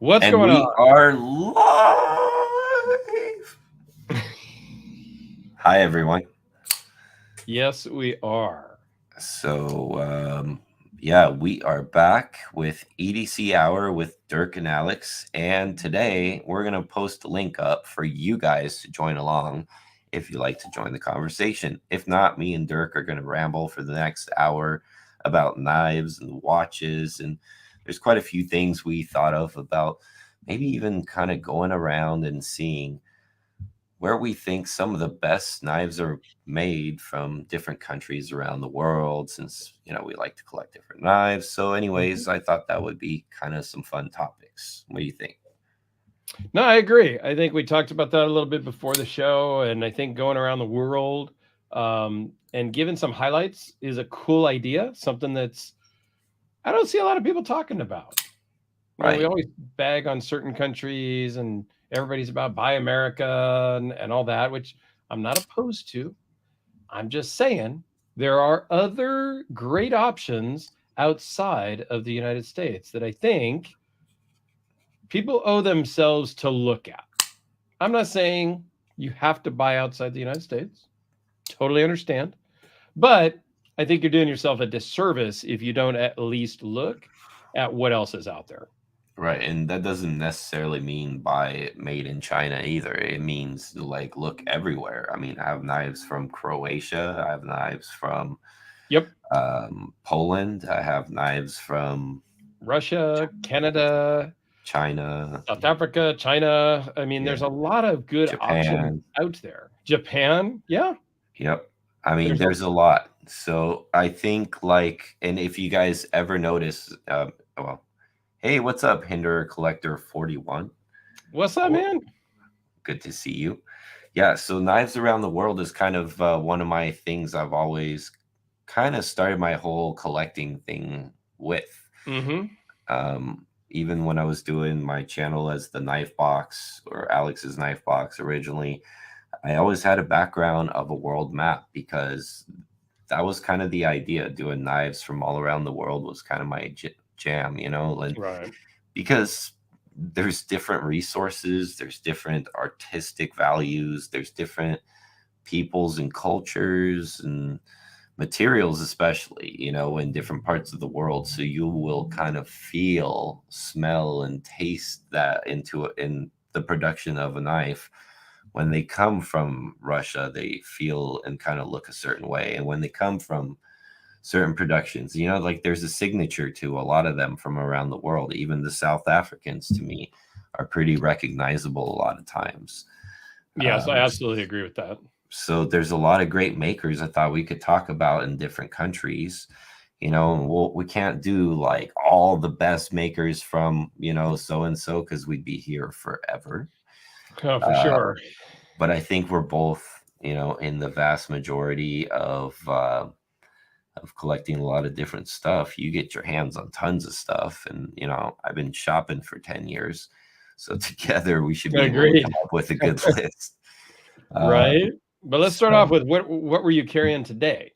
What's And going we on? are live. Hi, everyone. Yes, we are. So, yeah, we are back with EDC Hour with Dirk and Alex. And today we're going to post a link up for you guys to join along if you like to join the conversation. If not, me and Dirk are going to ramble for the next hour about knives and watches. And there's quite a few things we thought of about maybe even kind of going around and seeing where we think some of the best knives are made from different countries around the world, since we like to collect different knives. So anyways, I thought that would be kind of some fun topics. What do you think? No, I agree. I think we talked about that a little bit before the show, and I think going around the world and giving some highlights is a cool idea. Something that's I don't see a lot of people talking about. We Right. always bag on certain countries, and everybody's about buy America and all that, which I'm not opposed to. I'm just saying there are other great options outside of the United States that I think people owe themselves to look at. I'm not saying you have to buy outside the United States. Totally understand. But I think you're doing yourself a disservice if you don't at least look at what else is out there. Right. And that doesn't necessarily mean buy it made in China either. It means like look everywhere. I mean, I have knives from Croatia. I have knives from Yep. Poland. I have knives from Russia, Canada, China, South Africa, China. I mean, yeah, there's a lot of good options Japan. out there. Japan, yeah, Yep. I mean, there's a there's a lot. So I think like, and if you guys ever notice, well, hey, what's up, Hinder Collector 41? what's up, Or man? good to see you. Yeah. So knives around the world is kind of one of my things I've always kind of started my whole collecting thing with. Mm-hmm. Even when I was doing my channel as the Knife Box or Alex's Knife Box originally, I always had a background of a world map because that was kind of the idea. Doing knives from all around the world was kind of my jam, and Right. because there's different resources, there's different artistic values, there's different peoples and cultures and materials, especially, in different parts of the world. So you will kind of feel, smell, and taste that into it in the production of a knife. When they come from Russia, they feel and kind of look a certain way. And when they come from certain productions, like there's a signature to a lot of them from around the world. Even the South Africans, to me, are pretty recognizable a lot of times. Yes, I Um, absolutely agree with that. so there's a lot of great makers I thought we could talk about in different countries. We can't do like all the best makers from, so and so, because we'd be here forever. Oh, for Uh, sure. but I think we're both, in the vast majority of collecting a lot of different stuff. You get your hands on tons of stuff, and I've been shopping for 10 years, so together we should be able to Agreed. come up with a good list. Uh, Right. But let's start off so with what were you carrying today?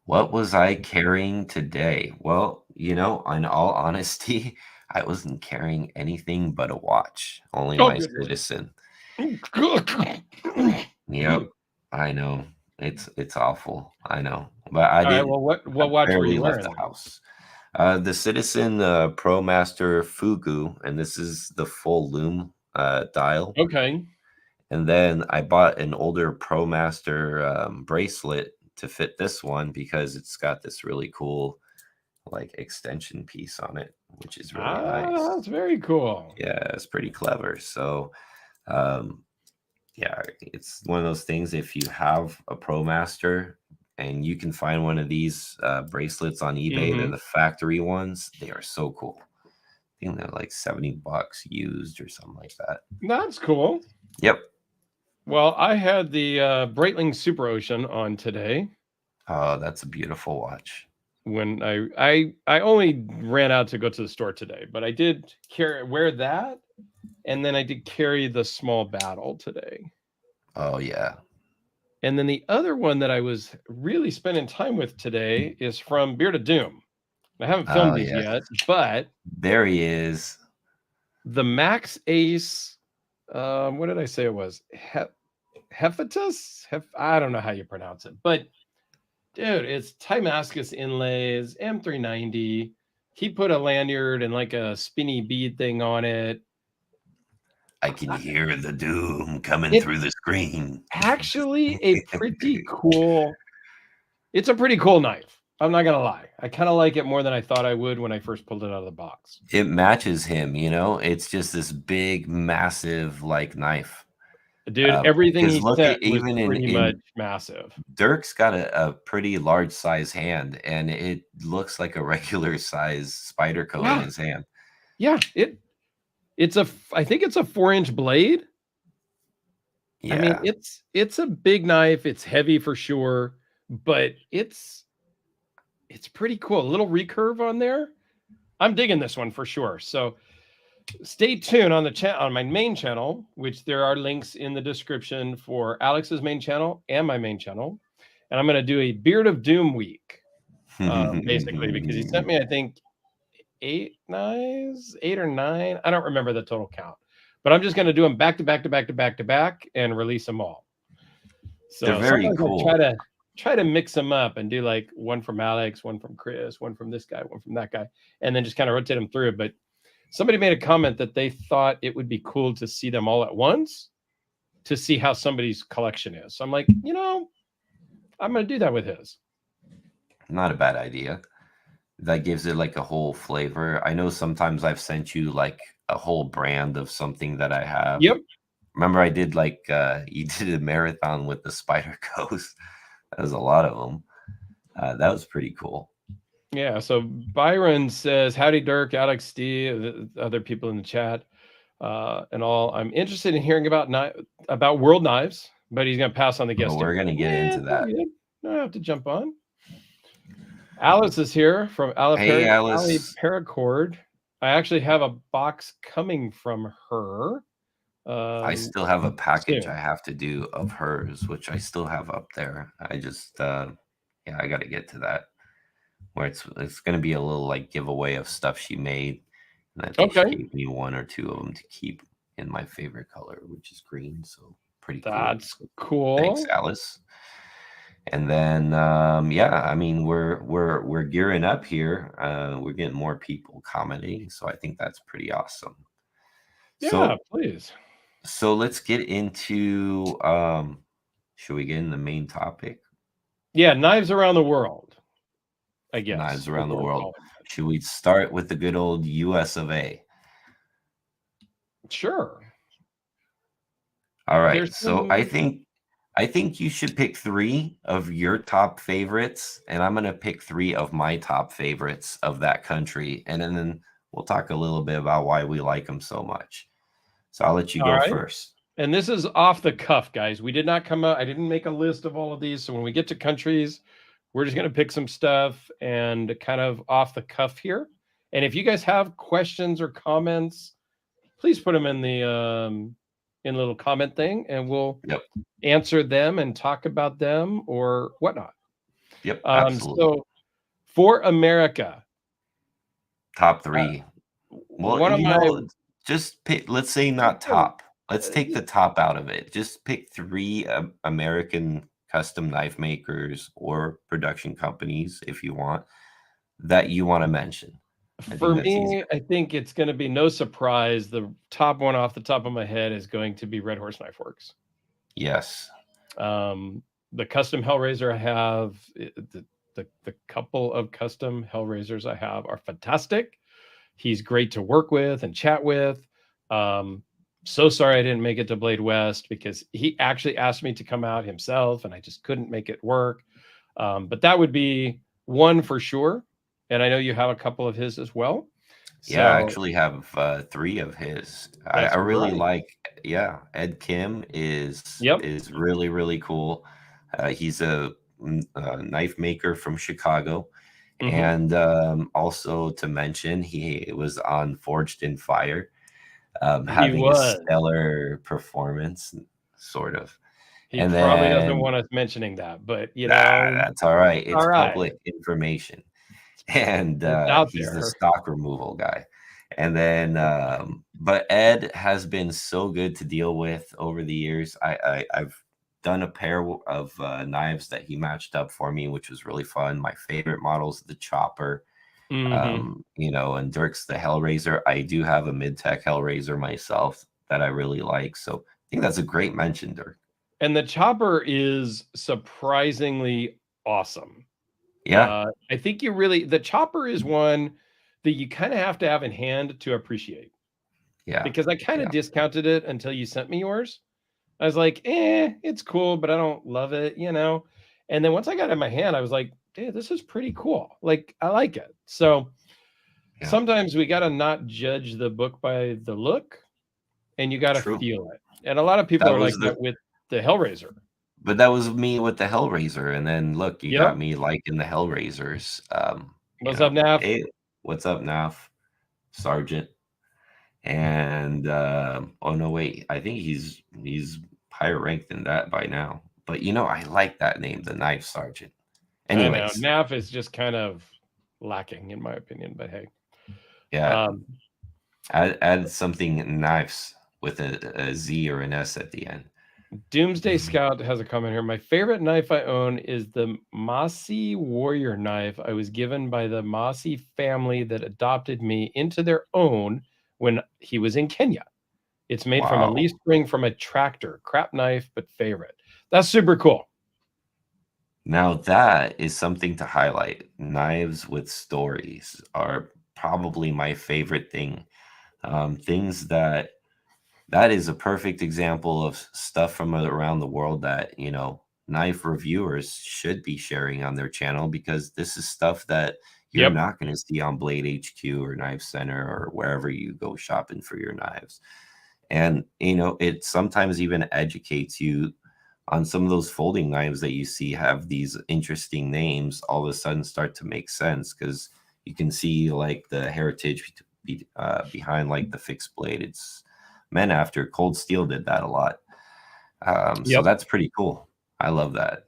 what was I carrying today? Well, in all honesty, I wasn't carrying anything but a watch, only Oh, my goodness. Citizen. All Yep, I know. It's awful. I know. But I right. did Well, what I watch were barely you left wearing? the house. The Citizen ProMaster Fugu, and this is the full loom dial. Okay. And then I bought an older ProMaster bracelet to fit this one because it's got this really cool like extension piece on it, which is really Ah, nice. that's very cool. Yeah, it's pretty clever. So, um, yeah, it's one of those things. If you have a ProMaster and you can find one of these bracelets on eBay, they're Mm-hmm. the factory ones. They are so cool. I think they're like $70 used or something like that. That's cool. Yep. Well, I had the Breitling Super Ocean on today Oh, that's a beautiful watch. when I only ran out to go to the store today, but I did wear that, and then I did carry the small battle today. Oh yeah. And then the other one that I was really spending time with today is from Beard of Doom. I haven't filmed Oh these yeah. yet, but There he is. the Max Ace. What did I say it was? Hephatus? I don't know how you pronounce it, but dude, it's Timascus inlays, M390. He put a lanyard and like a spinny bead thing on it. I can hear the doom coming through the screen. Actually, a pretty cool. It's a pretty cool knife. I'm not gonna lie. I kind of like it more than I thought I would when I first pulled it out of the box. It matches him, you know. It's just this big, massive like knife. Dude, everything he look said at was even pretty much massive. Dirk's got a pretty large size hand, and it looks like a regular size spider coat in his hand. Yeah, it's a. I think it's a 4-inch blade. Yeah. I mean, it's a big knife. It's heavy for sure, but it's pretty cool. A little recurve on there. I'm digging this one for sure. So stay tuned on the on my main channel, which there are links in the description for Alex's main channel and my main channel. And I'm going to do a Beard of Doom week, basically, because he sent me, I think, 8 knives, 8 or 9. I don't remember the total count, but I'm just going to do them back to back to back to back to back and release them all. So they're very cool. I'll try to mix them up and do like one from Alex, one from Chris, one from this guy, one from that guy, and then just kind of rotate them through. But somebody made a comment that they thought it would be cool to see them all at once to see how somebody's collection is. So I'm like, you know, I'm going to do that with his. Not a bad idea. That gives it like a whole flavor. I know sometimes I've sent you like a whole brand of something that I have. Yep. Remember I did like, you did a marathon with the Spider Ghost. That was a lot of them. That was pretty cool. Yeah, so Byron says, howdy, Dirk, Alex, Steve, other people in the chat, and all. I'm interested in hearing about World Knives, but he's going to pass on the guest. We're going to get into that. I have to jump on. Alice is here from Ali Paracord. I actually have a box coming from her. I still have a package I have to do of hers, which I still have up there. I just, yeah, I got to get to that. Where it's going to be a little like giveaway of stuff she made. And I think she gave me 1 or 2 of them to keep in my favorite color, which is green. So pretty cool. That's cool. Thanks, Alice. And then, yeah, I mean, we're gearing up here. We're getting more people commenting. So I think that's pretty awesome. Yeah, please. So let's get into, should we get in the main topic? Yeah, knives around the world. I guess. Knives around the world. Should we start with the good old US of A? Sure. All right. So I think you should pick 3 of your top favorites, and I'm going to pick 3 of my top favorites of that country, and then we'll talk a little bit about why we like them so much. So I'll let you go first. And this is off the cuff, guys. We did not come up. I didn't make a list of all of these. So when we get to countries, we're just going to pick some stuff and kind of off the cuff here. And if you guys have questions or comments, please put them in the little comment thing, and we'll answer them and talk about them or whatnot. Yep, absolutely. So for America, top 3. Well, just pick. Let's say not top. Let's take the top out of it. Just pick 3 American custom knife makers or production companies, if you want, that you want to mention. For me, I think it's going to be no surprise. The top one off the top of my head is going to be Red Horse Knife Works. Yes. The custom Hellraiser I have, the couple of custom Hellraisers I have are fantastic. He's great to work with and chat with. So sorry I didn't make it to Blade West because he actually asked me to come out himself and I just couldn't make it work. But that would be one for sure. And I know you have a couple of his as well. Yeah, I actually have 3 of his. I really like, Ed Kim is really, really cool. He's a knife maker from Chicago. And also to mention, he was on Forged in Fire. Having a stellar performance, sort of. He probably doesn't want us mentioning that, but you know, that's all right. It's public information, and he's the stock removal guy. And then, but Ed has been so good to deal with over the years. I've done a pair of knives that he matched up for me, which was really fun. My favorite models, the Chopper, Hmm. and Dirk's the Hellraiser. I do have a mid-tech Hellraiser myself that I really like. So I think that's a great mention, Dirk. And the Chopper is surprisingly awesome. Yeah, I think the Chopper is one that you kind of have to have in hand to appreciate, yeah, because I kind of yeah. discounted it until you sent me yours. I was like, it's cool, but I don't love it. And then once I got it in my hand, I was like, dude, this is pretty cool. Like, I like it. So Yeah. sometimes we got to not judge the book by the look, and you got to True. feel it. And a lot of people That are was like the that with the Hellraiser. But that was me with the Hellraiser, and then look, you got Yep. me liking the Hellraisers. What's up, Nav? Hey, what's up, Naf, Sergeant? And oh no, wait, I think he's higher ranked than that by now. But I like that name, the Knife Sergeant. I know. Anyways, Nav is just kind of lacking, in my opinion, but hey. yeah, Um, add something knives with a Z or an S at the end. Doomsday Scout has a comment here. My favorite knife I own is the Maasai warrior knife I was given by the Maasai family that adopted me into their own when he was in Kenya. It's made from a Wow. leaf spring from a tractor. Crap knife, but favorite. That's super cool. Now that is something to highlight. Knives with stories are probably my favorite thing. Things that is a perfect example of stuff from around the world that knife reviewers should be sharing on their channel, because this is stuff that you're Yep. not going to see on Blade HQ or Knife Center or wherever you go shopping for your knives. And it sometimes even educates you on some of those folding knives that you see have these interesting names, all of a sudden start to make sense, because you can see like the heritage behind like the fixed blade. It's meant after Cold Steel did that a lot. So Yep. that's pretty cool. I love that.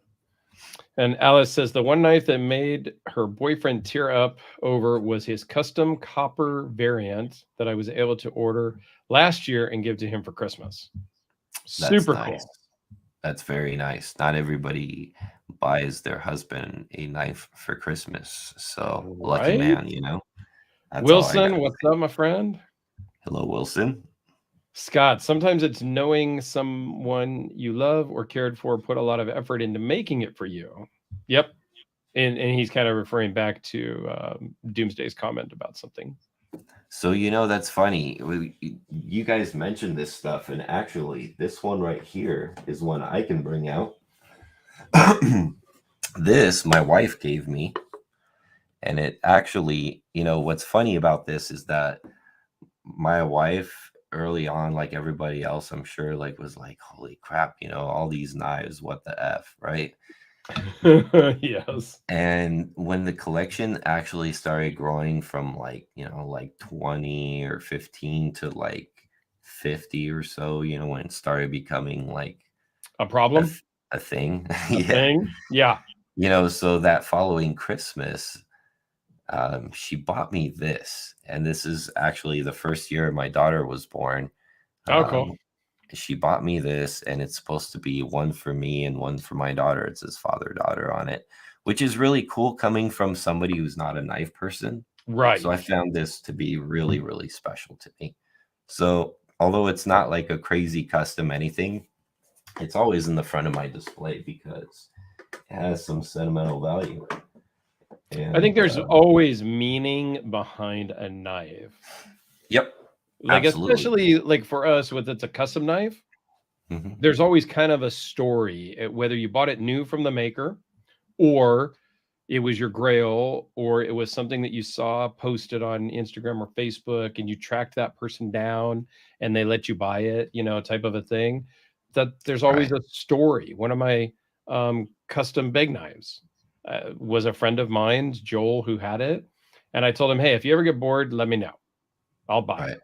And Alice says the one knife that made her boyfriend tear up over was his custom copper variant that I was able to order last year and give to him for Christmas. That's Super nice. cool. That's very nice. Not everybody buys their husband a knife for Christmas. So lucky Right? man. That's all I got Wilson, to what's say. up, my friend? Hello, Wilson. Scott, sometimes it's knowing someone you love or cared for put a lot of effort into making it for you. Yep. And he's kind of referring back to Doomsday's comment about something. So that's funny. You guys mentioned this stuff, and actually, this one right here is one I can bring out. This my wife gave me, and it actually, what's funny about this is that my wife early on, like everybody else, I'm sure, like was like, "Holy crap!" All these knives, what the f, right? Yes. And when the collection actually started growing from like 20 or 15 to like 50 or so, when it started becoming like A a, problem? th- a thing. A Yeah. thing? Yeah. So that following Christmas, she bought me this. And this is actually the first year my daughter was born. Oh, cool. Um, she bought me this, and it's supposed to be one for me and one for my daughter. It says father daughter on it, which is really cool coming from somebody who's not a knife person. So Right. I found this to be really, really special to me. So although it's not like a crazy custom anything, it's always in the front of my display because it has some sentimental value. I think And there's always meaning behind a knife. yep, Like, absolutely. especially like for us, with it's a custom knife, Hmm. there's always kind of a story, whether you bought it new from the maker, or it was your grail, or it was something that you saw posted on Instagram or Facebook and you tracked that person down and they let you buy it, type of a thing. That there's always Right. a story. One of my custom big knives was a friend of mine's, Joel, who had it. And I told him, hey, if you ever get bored, let me know. I'll buy Right. it.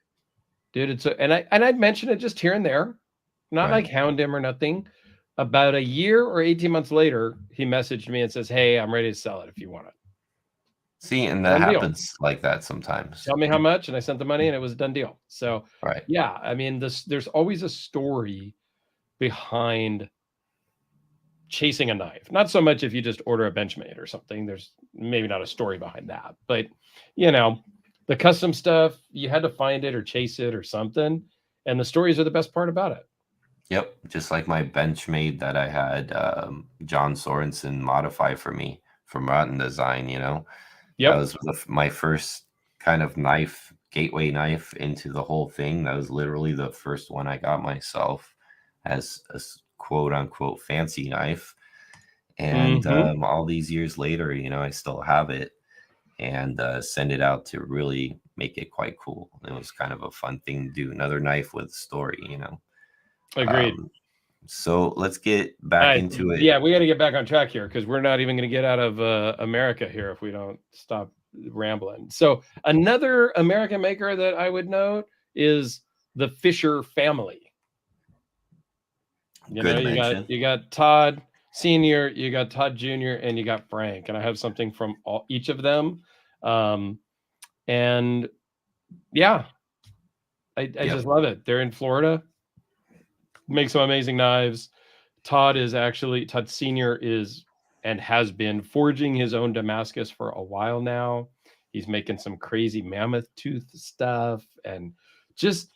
Dude, and I'd mention it just here and there, not Right. like hound him or nothing. About a year or 18 months later, he messaged me and says, "Hey, I'm ready to sell it if you want it." See, and that Done deal. happens like that sometimes. Tell me how much, and I sent the money, and it was a done deal. So, Right. yeah, I mean, there's always a story behind chasing a knife. Not so much if you just order a Benchmade or something. There's maybe not a story behind that, but you know, the custom stuff, you had to find it or chase it or something, and the stories are the best part about it. Yep. Just like my Benchmade that I had John Sorensen modify for me from Rotten Design, you know. That Yep. was my first kind of knife, gateway knife into the whole thing. That was literally the first one I got myself as a quote unquote fancy knife. And Mhm. all these years later, you know, I still have it and send it out to really make it quite cool. It was kind of a fun thing to do. Another knife with a story, you know. Agreed. Um, so let's get back into it. Yeah, we got to get back on track here because we're not even going to get out of America here if we don't stop rambling. So another American maker that I would note is the Fisher family. You know, Good mention. you got Todd Senior, you got Todd Junior, and you got Frank, and I have something from each of them. And yeah, I Yep. just love it. They're in Florida, make some amazing knives. Todd Senior is and has been forging his own Damascus for a while now. He's making some crazy mammoth tooth stuff and just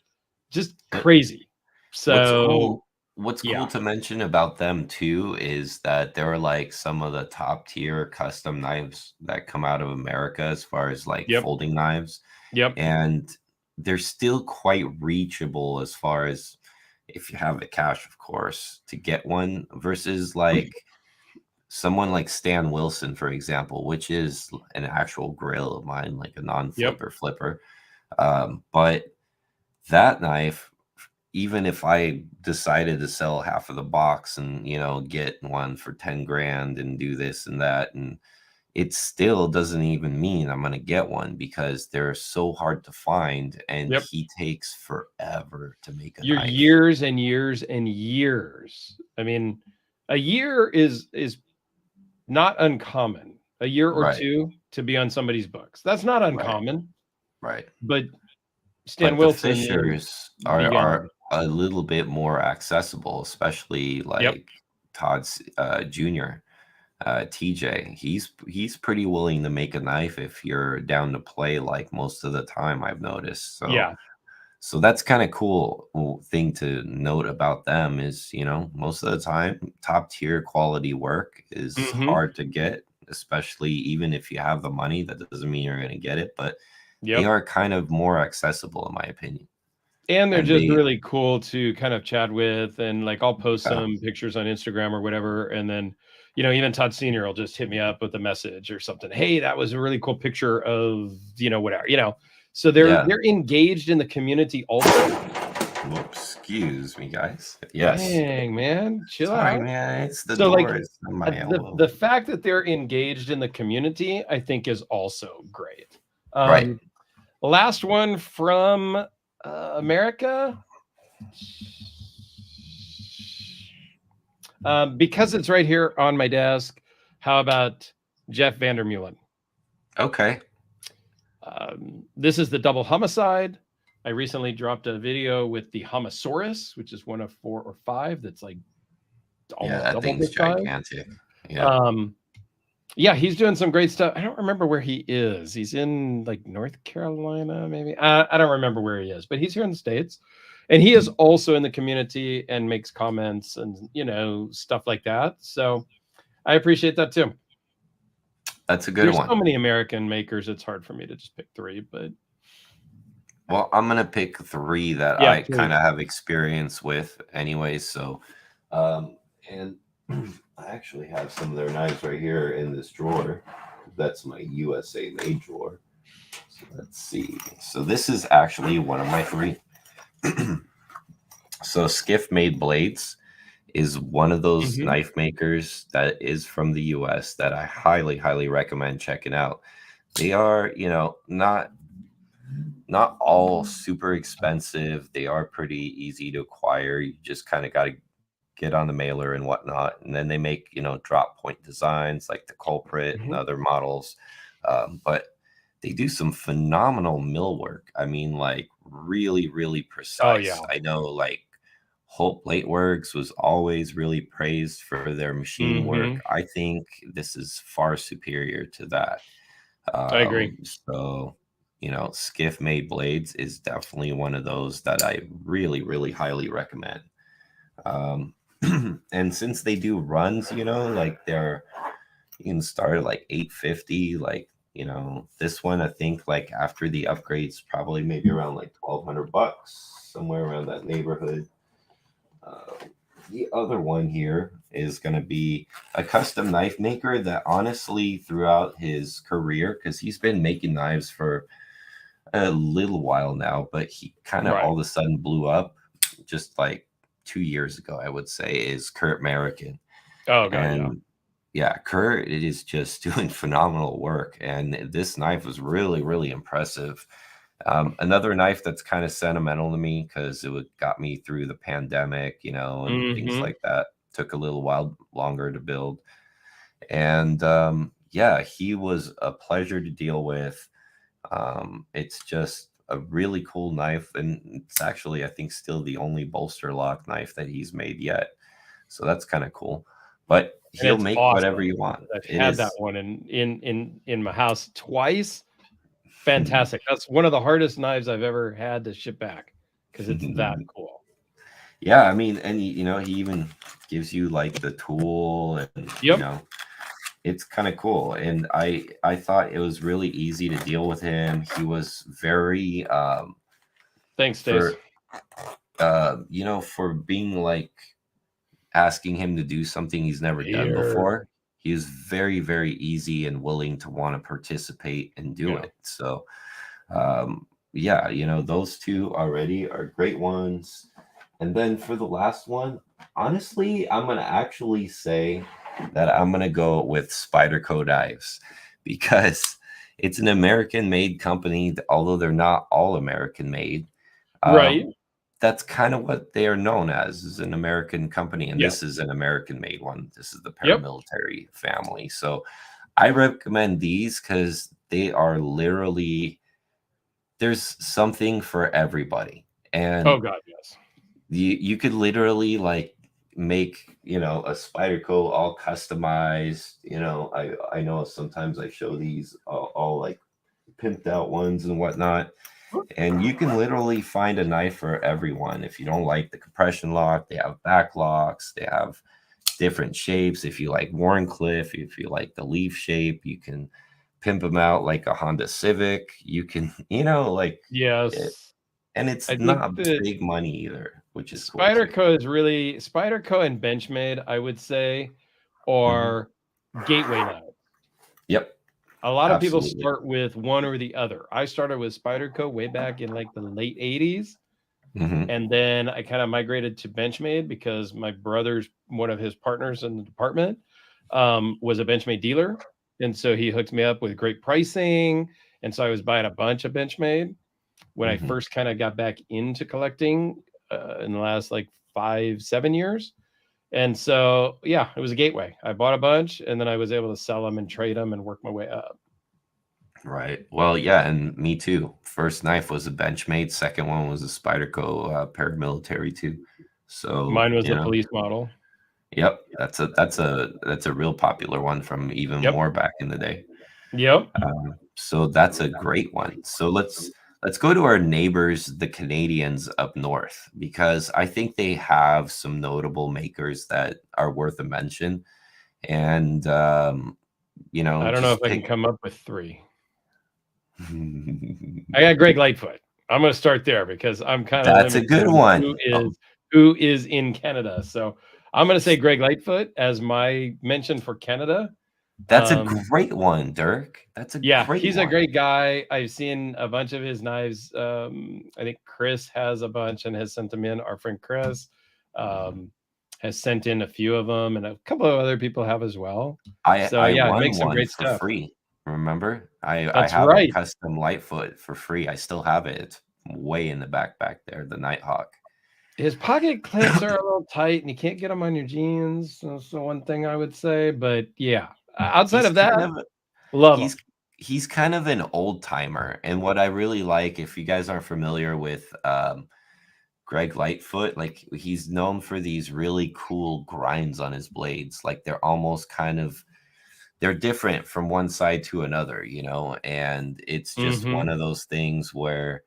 crazy. What's So cool what's cool yeah. to mention about them too is that they're like some of the top tier custom knives that come out of America as far as like Yep. folding knives. Yep. And they're still quite reachable as far as if you have the cash, of course, to get one versus like someone like Stan Wilson, for example, which is an actual grail of mine, like a Yep. non-flipper flipper. But that knife, even if I decided to sell half of the box and, you know, get one for 10 grand and do this and that, and it still doesn't even mean I'm going to get one because they're so hard to find and Yep. he takes forever to make a You're knife. years and years and years. I mean, a year is not uncommon. A year or Right, two to be on somebody's books. That's not right, uncommon, right. but Stan But the Wilson is Fishers are beyond. a little bit more accessible, especially Yep. like Todd's Junior. TJ, he's pretty willing to make a knife if you're down to play like most of the time I've noticed. So Yeah. so that's kind of cool thing to note about them is, you know, most of the time top tier quality work is Mhm. hard to get, especially even if you have the money, that doesn't mean you're going to get it, but they Yep. are kind of more accessible in my opinion. And they're And just they really cool to kind of chat with, and, like, I'll post yeah, some pictures on Instagram or whatever, and then, you know, even Todd Senior will just hit me up with a message or something. "Hey, that was a really cool picture of," you know, whatever, you know? So yeah. they're engaged in the community also. Whoops, excuse me, guys. Yes. Dang, man, chill Sorry, out. man. It's the So, like, door. It's on my elbow. the fact that they're engaged in the community, I think is also great. Right. Um, last one from, America. Because it's right here on my desk, how about Jeff Vandermeulen? Okay. This is the double homicide. I recently dropped a video with the Homosaurus, which is one of 4 or 5 that's like Yeah, almost that double thing's this size. gigantic. Yep. Um, yeah, he's doing some great stuff. I don't remember where he is. He's in like North Carolina, maybe. I don't remember where he is, but he's here in the States. And he is also in the community and makes comments and, you know, stuff like that. So I appreciate that too. That's a good There's so one. many American makers, it's hard for me to just pick 3, but Well, I'm gonna pick 3 that yeah, I kind please. of have experience with anyways. So, and I actually have some of their knives right here in this drawer. That's my USA made drawer. So let's see. So this is actually one of my 3. So Skiff Made Blades is one of those Mhm. knife makers that is from the US that I highly, highly recommend checking out. They are, you know, not all super expensive. They are pretty easy to acquire. You just kind of got to get on the mailer and whatnot. And then they make, you know, drop point designs like the Culprit and Mhm. other models. But they do some phenomenal mill work. I mean, like really, really Oh yeah. precise. I know like Holt Plate Works was always really praised for their machine work. Hmm. I think this is far superior to that. I agree. So, Skiff Made Blades is definitely one of those that I really, really highly recommend. Um, and since they do runs, like you can start at like 850, like, this one, I think like after the upgrades, probably maybe around like 1200 bucks, somewhere around that neighborhood. Uh, the other one here is going to be a custom knife maker that honestly, throughout his career, because he's been making knives for a little while now, but he kind of Right. all of a sudden blew up just like 2 years ago, I would say, is Kurt American. Oh god, yeah. And yeah, Kurt it is just doing phenomenal work. And this knife was really, really impressive. Another knife that's kind of sentimental to me because got me through the pandemic, and things Hmm. like that. Took a little while longer to build. And yeah, he was a pleasure to deal with. It's just a really cool knife. And it's actually, I think, still the only bolster lock knife that he's made yet. So that's kind of cool. But And he'll it's make whatever awesome you want. because I've It had that is. one in my house twice. Fantastic. That's one of the hardest knives I've ever had to ship back because it's that cool. Yeah, I mean, and he even gives you like the tool, and Yep. it's kind of cool. And I thought it was really easy to deal with him. He was very Thanks, Stace. for for being like asking him to do something he's never done Here. before. He was very, very easy and willing to want to participate and do Yeah. it. So yeah, those two already are great ones. And then for the last one, honestly, I'm gonna actually say that I'm gonna go with Spyderco Dives because it's an American made company, although they're not all American made. Right. Um, that's kind of what they are known as, is an American company, and Yeah. this is an American made one. This is the Yep. paramilitary family. So I recommend these because they are literally there's something for everybody. Oh And god, yes. you could literally like make a Spyderco all customized. I know sometimes I show these all like pimped out ones and whatnot, and you can literally find a knife for everyone. If you don't like the compression lock, they have back locks, they have different shapes. If you like Warncliffe, if you like the leaf shape, you can pimp them out like a Honda Civic. You can like it, Yes. and it's I think not that big money either, which is cool too. Spyderco is really Spyderco and Benchmade, I would say, Hmm. are gateway knives. Yep, A lot of people absolutely. start with one or the other. I started with Spyderco way back in like the late 80s. Hmm. And then I kind of migrated to Benchmade because my brother's one of his partners in the department was a Benchmade dealer. And so he hooked me up with great pricing. And so I was buying a bunch of Benchmade when I Hmm. first kind of got back into collecting in the last like 5, 7 years. And so, yeah, it was a gateway. I bought a bunch and then I was able to sell them and trade them and work my way up. Right. Well, yeah, and me too. First knife was a Benchmade. Second one was a Spyderco paramilitary too. So Mine was the police model. yep, that's a real popular one from even Yep. more back in the day. Yep. So that's a great one. So let's go to our neighbors, the Canadians up north, because I think they have some notable makers that are worth a mention. And I don't know if just I can pick. come up with three. I got Greg Lightfoot. I'm going to start there because I'm kind of That's a limited good on one. Oh, who is in Canada. So I'm going to say Greg Lightfoot as my mention for Canada. that's a Um, great one, Dirk. That's a yeah, great he's a one. great guy. I've seen a bunch of his knives. I think Chris has a bunch and has sent them in. Our friend Chris Mhm. um, has sent in a few of them, and a couple of other people have as well. I So I yeah, it won makes some one great for stuff. free. Remember? I That's have a right. custom Lightfoot for free. I still have it. It's way in the back there, the Nighthawk. His pocket clips are a little tight, and you can't get them on your jeans. That's the one thing I would say. But yeah, outside He's of that, kind of love he's them. he's kind of an old timer. And what I really like, if you guys aren't familiar with Greg Lightfoot, like he's known for these really cool grinds on his blades. Like they're almost kind of they're different from one side to another, you know, and it's just one Mm-hmm. of those things where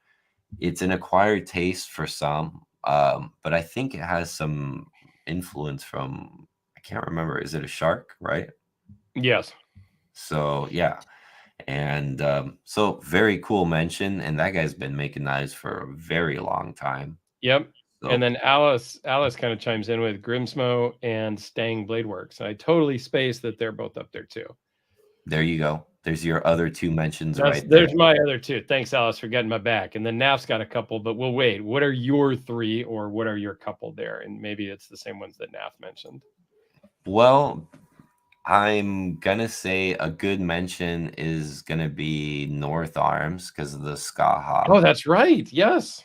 it's an acquired taste for some, but I think it has some influence from I can't remember. Is it a shark, right? Yes. So yeah, and so very cool mention, and that guy's been making knives for a very long time. Yep. And So then Alice kind of chimes in with Grimsmo and Stang Blade Works. I totally spaced that they're both up there too. there you go. There's your other two mentions That's right there's there. my other two. Thanks, Alice, for getting my back. And then Naf's got a couple, but we'll wait. What are your three, or what are your couple there? And maybe it's the same ones that Naf mentioned. Well, I'm gonna say a good mention is gonna be North Arms because of the Skaha, Oh, that's right. Yes.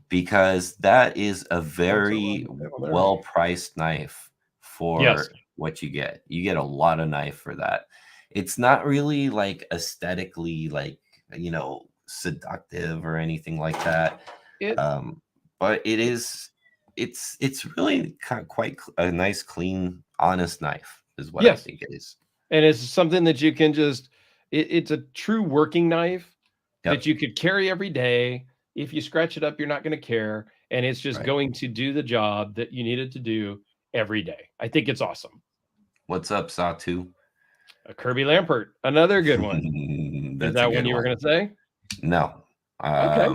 because that is a That's it on very the table there. well priced knife Yes. for what you get. You get a lot of knife for that. It's not really like aesthetically like, you know, seductive or anything like that. It Um, but it is it's really quite a nice, clean, honest knife is what I yes. think it is. And it's something that you can just it's a true working knife that Yep. you could carry every day. If you scratch it up, you're not going to care. And it's just Right. going to do the job that you need it to do every day. I think it's awesome. What's up, Satu? A Kirby Lampert, another good one. Is That's a that one good you were one. going to say? No. Okay.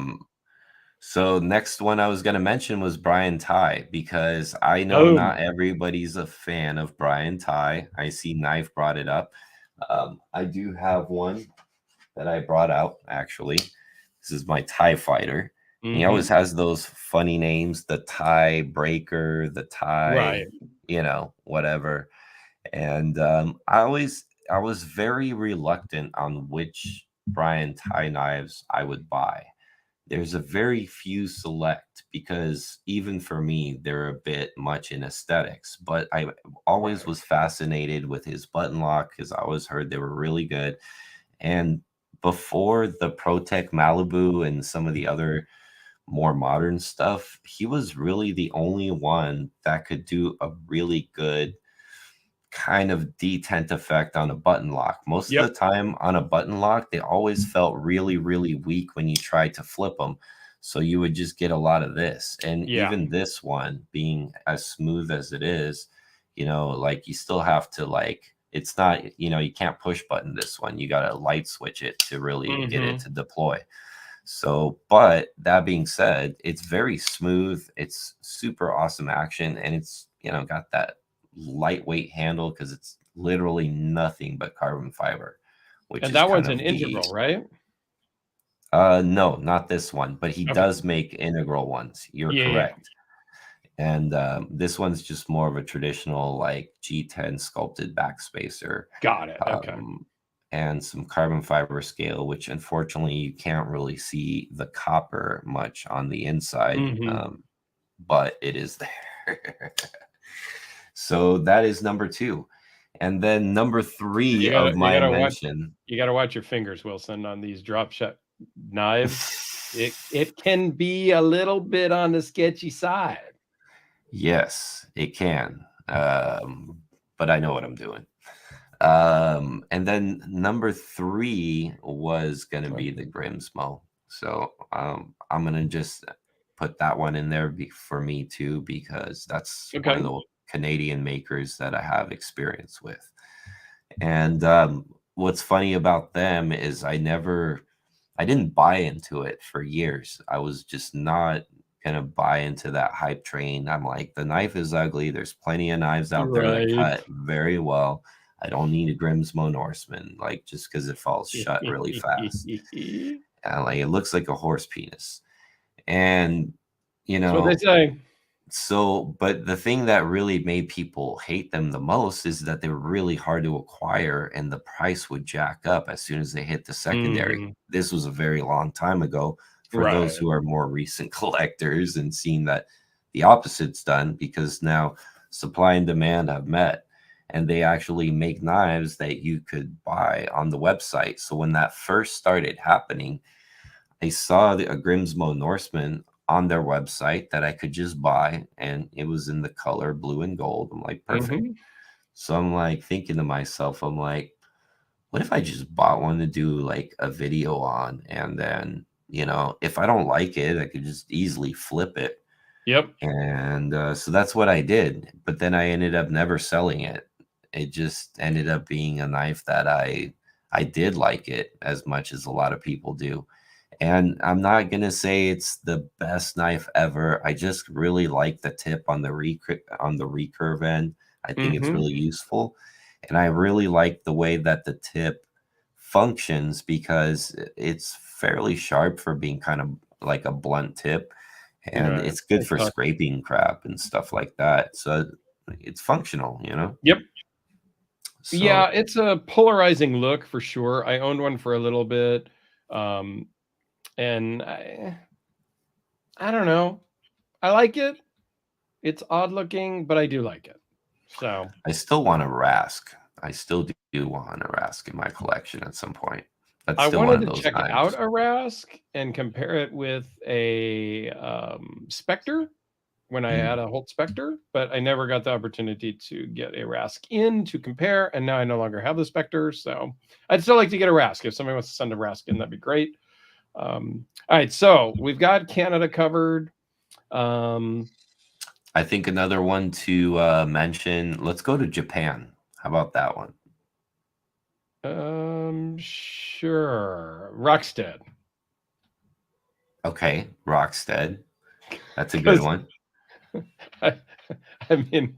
So next one I was going to mention was Brian Ty, because I know Boom. not everybody's a fan of Brian Ty. I see Knife brought it up. I do have one that I brought out actually. This is my Tie Fighter. And he always Hmm. has those funny names, the Tie Breaker, the Tie, Right. you know, whatever. And I was very reluctant on which Brian Tie knives I would buy. There's a very few select because even for me, they're a bit much in aesthetics. But I always Right. was fascinated with his button lock because I always heard they were really good. And before the ProTech Malibu and some of the other more modern stuff, he was really the only one that could do a really good kind of detent effect on a button lock. Most of Yep. the time on a button lock, they always felt really, really weak when you tried to flip them. So you would just get a lot of this. And Yeah. even this one being as smooth as it is, you know, like you still have to like, it's not, you know, you can't push button this one. You got to light switch it to really get it Hmm. to deploy. So, but that being said, it's very smooth. It's super awesome action, and it's, you know, got that lightweight handle because it's literally nothing but carbon fiber, which And is that kind one's an of the integral, right? no, not this one, but he Okay. does make integral ones. You're Yeah. Yeah. correct. And this one's just more of a traditional like G10 sculpted backspacer. Got it. Okay. Um, and some carbon fiber scale, which unfortunately you can't really see the copper much on the inside, Hmm. but it is there. So that is number two. And then number three You of gotta you my gotta watch mention. you gotta watch your fingers, Wilson, on these drop shot knives. It can be a little bit on the sketchy side. Yes, it can. But I know what I'm doing. And then number three was going to be the Okay. Grimsmo. So I'm going to just put that one in there for me too, because that's one of Okay. the Canadian makers that I have experience with. And what's funny about them is I didn't buy into it for years. I was just not gonna buy into that hype train. I'm like, the knife is ugly. There's plenty of knives out there that Right. cut very well. I don't need a Grimsmo Norseman, like just because it falls shut really fast. And like it looks like a horse penis. And you That's what they know, say. so, but the thing that really made people hate them the most is that they were really hard to acquire and the price would jack up as soon as they hit the secondary. Mhm. This was a very long time ago for those Right. who are more recent collectors and seen that the opposite's done because now supply and demand have met. and they actually make knives that you could buy on the website. So when that first started happening, I saw a Grimsmo Norseman on their website that I could just buy, and it was in the color blue and gold. I'm like, perfect. Hmm. So I'm like thinking to myself, I'm like, what if I just bought one to do like a video on, and then, if I don't like it, I could just easily flip it. Yep. And so that's what I did. But then I ended up never selling it. It just ended up being a knife that I did like it as much as a lot of people do. And I'm not gonna say it's the best knife ever. I just really like the tip on the recurve end. I think it's Hmm. really useful, and I really like the way that the tip functions because it's fairly sharp for being kind of like a blunt tip, and Right. it's good Nice for touch. scraping crap and stuff like that. So it's functional. Yep. Yeah, So it's a polarizing look for sure. I owned one for a little bit, um, and I don't know. I like it. It's odd looking, but I do like it. So I still want a Rask. I still do want a Rask in my collection at some point. That's I still one wanted of to those check out knives. a Rask and compare it with a Spectre when I Mm. had a Holt Spectre, but I never got the opportunity to get a Rask in to compare, and now I no longer have the Spectre. So I'd still like to get a Rask. If somebody wants to send a Rask in, that'd be great. All right, so we've got Canada covered. Um, I think another one to mention. Let's go to Japan. How about that one? sure, Rockstead, Okay, Rockstead. That's a good because one. I, I mean,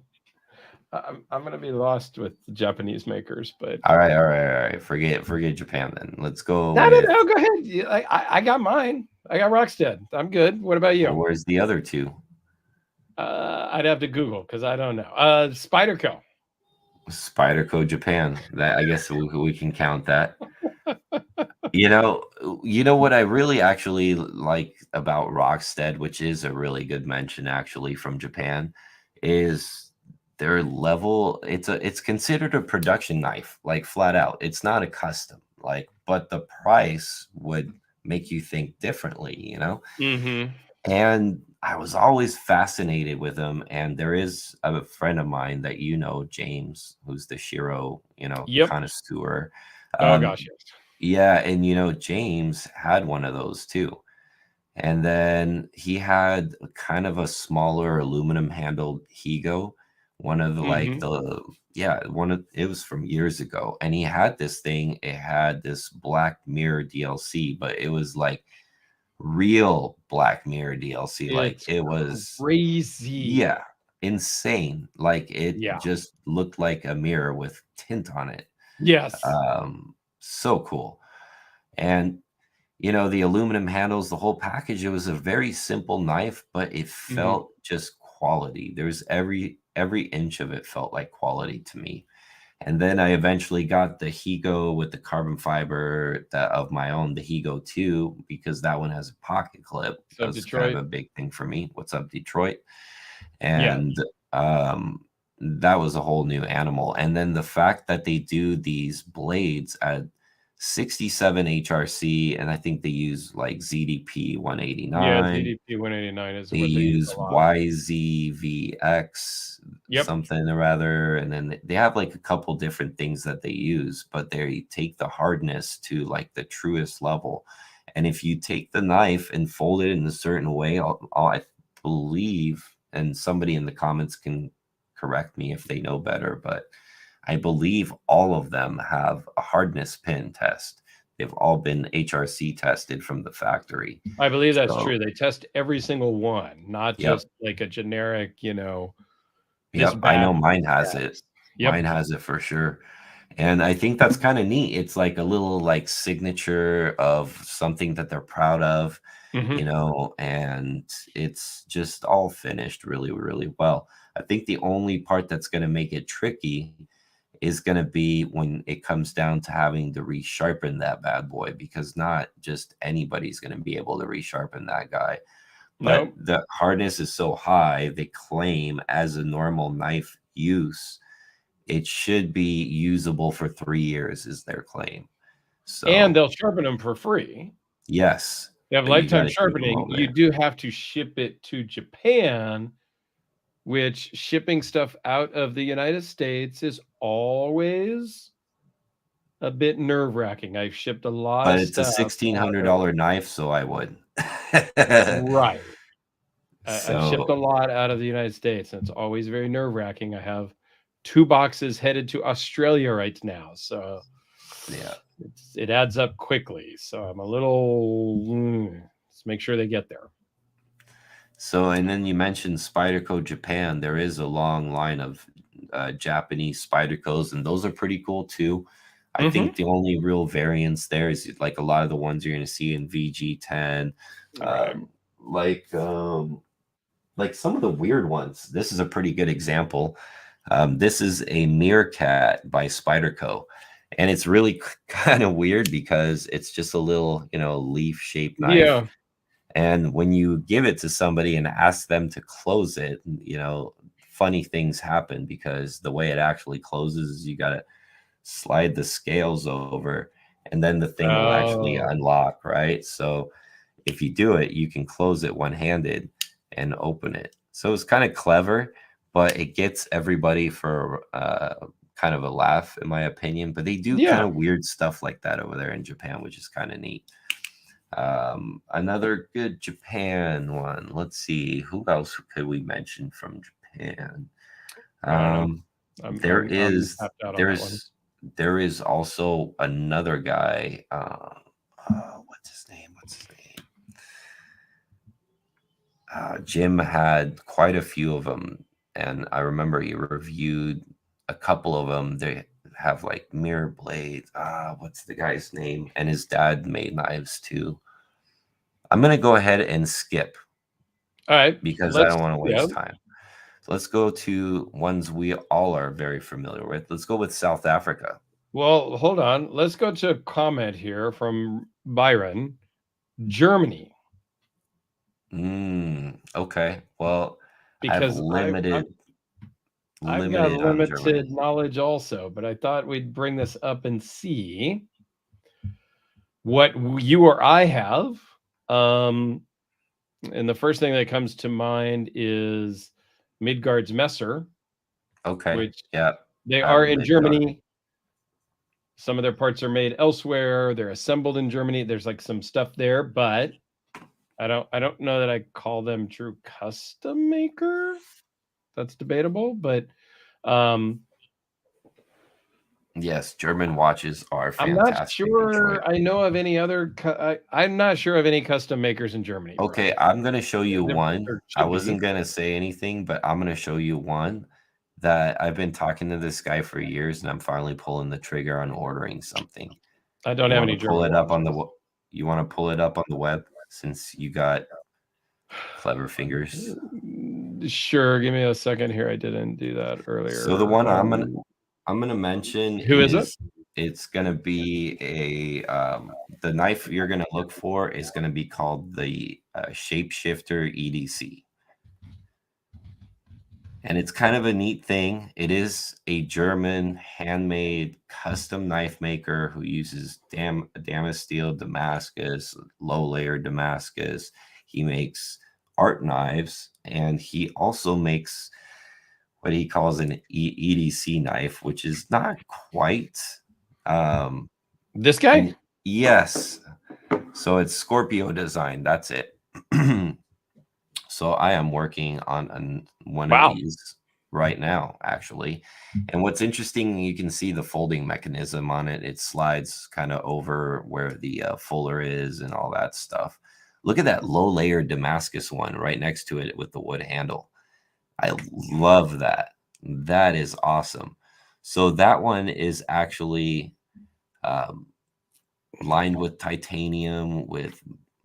I'm gonna be lost with the Japanese makers, but All right, all right, all right. Forget Japan then. Let's go no, no, with no, go ahead. I got mine. I got Rockstead. I'm good. What about well, you? where's the other two? I'd have to Google because I don't know. Spyderco. Spyderco Japan. That I guess we can count that. You know what I really actually like about Rockstead, which is a really good mention actually from Japan, is their level. It's considered a production knife, like flat out. It's not a custom, like, but the price would make you think differently. Mm-hmm. And I was always fascinated with them. And there is a friend of mine that James, who's the Shiro, Yep. connoisseur. Oh Um, gosh, yes. yeah, and James had one of those too. And then he had kind of a smaller aluminum handled Higo, one of the like Mm-hmm. the yeah, one of it was from years ago. And he had this thing, it had this Black Mirror DLC, but it was like real Black Mirror DLC. Like It's it was, crazy. yeah, insane. Like it Yeah. just looked like a mirror with tint on it. Yes. So cool. And the aluminum handles, the whole package, it was a very simple knife, but it Mm-hmm. felt just quality. There's every inch of it felt like quality to me. And then I eventually got the Higo with the carbon fiber that of my own, the Higo 2, because that one has a pocket clip. So That was kind of Detroit. a big thing for me. What's up, Detroit? Yes. And um, that was a whole new animal. And then the fact that they do these blades at 67 HRC, and I think they use like ZDP Yeah. 189. ZDP 189 is They what they use use a lot. YZVX Yep. something or rather, and then they have like a couple different things that they use, but they take the hardness to like the truest level. And if you take the knife and fold it in a certain way, I believe, and somebody in the comments can correct me if they know better, but I believe all of them have a hardness pin test. They've all been HRC tested from the factory. I believe that's So, true. They test every single one, not yep. just like a generic, this Yep, I bad know mine has it. test. Yep. Mine has it for sure. And I think that's kind of neat. It's like a little like signature of something that they're proud of, Hmm. and it's just all finished really, really well. I think the only part that's going to make it tricky is going to be when it comes down to having to resharpen that bad boy, because not just anybody's going to be able to resharpen that guy. But No. the hardness is so high, they claim as a normal knife use, it should be usable for 3 years is their claim. And So, they'll sharpen them for free. yes, They have but you lifetime gotta keep them sharpening. over You there. do have to ship it to Japan, which shipping stuff out of the United States is always a bit nerve-wracking. I've shipped a lot But of it's a stuff out of $1,600 knife, so I would. right. I've shipped a So, lot out of the United States, and it's always very nerve-wracking. I have 2 boxes headed to Australia right now, so yeah. it adds up quickly. So I'm a little let's make sure they get there. So, and then you mentioned Spyderco Japan. There is a long line of Japanese Spydercos, and those are pretty cool too. I think Mhm. the only real variance there is like a lot of the ones you're going to see in VG10, Right. um, like um, like some of the weird ones. This is a pretty good example. This is a Meerkat by Spyderco, and it's really kind of weird because it's just a little, leaf shaped knife. Yeah. And when you give it to somebody and ask them to close it, funny things happen because the way it actually closes is you got to slide the scales over and then the thing will actually Oh. unlock, right? So if you do it, you can close it one-handed and open it. So it's kind of clever, but it gets everybody for kind of a laugh, in my opinion. But they do kind Yeah. of weird stuff like that over there in Japan, which is kind of neat. Another good Japan one. Let's see, who else could we mention from Japan? I don't know. Um, there I'm is tapped out on that one. there's there is also another guy. What's his name? Jim had quite a few of them, and I remember he reviewed a couple of them. They have like mirror blades. What's the guy's name? And his dad made knives too. I'm gonna go ahead and skip All right. because I Let's don't want to yeah. waste time. So let's go to ones we all are very familiar with. Let's go with South Africa. Well, hold on. Let's go to a comment here from Byron. Germany, Okay. Well, I have because I've got limited on limited Germany. knowledge also, but I thought we'd bring this up and see what you or I have. Um, and the first thing that comes to mind is Midgard's Messer, Okay. which Yeah. they I have are a in Midgard. Germany. Some of their parts are made elsewhere. They're assembled in Germany. There's like some stuff there, but I don't know that I call them true custom maker. That's debatable, but um Yes, German watches are I'm not fantastic and choice. sure I know of any other I'm not sure of any custom makers in Germany, Okay, Brian. I'm gonna show you one. There I should be. wasn't gonna say anything, but I'm gonna show you one that I've been talking to this guy for years, and I'm finally pulling the trigger on ordering something. I don't You have want any to pull German it up on the watches. you want to pull it up on the web since you got clever fingers. Sure, give me a second here. I didn't do that So the earlier. one I'm gonna mention Who is it? is it's gonna be the knife you're gonna look for is gonna be called the Shapeshifter EDC. And it's kind of a neat thing. It is a German handmade custom knife maker who uses Damascus steel, Damascus, low layer Damascus. He makes art knives, and he also makes what he calls an EDC knife, which is not quite. Um, This guy? yes. So it's Scorpio design. That's it. So I am working on one of Wow. these right now, actually. And what's interesting, you can see the folding mechanism on it. It slides kind of over where the fuller is and all that stuff. Look at that low layer Damascus one right next to it with the wood handle. I love that. That is awesome. So that one is actually um, lined with titanium with,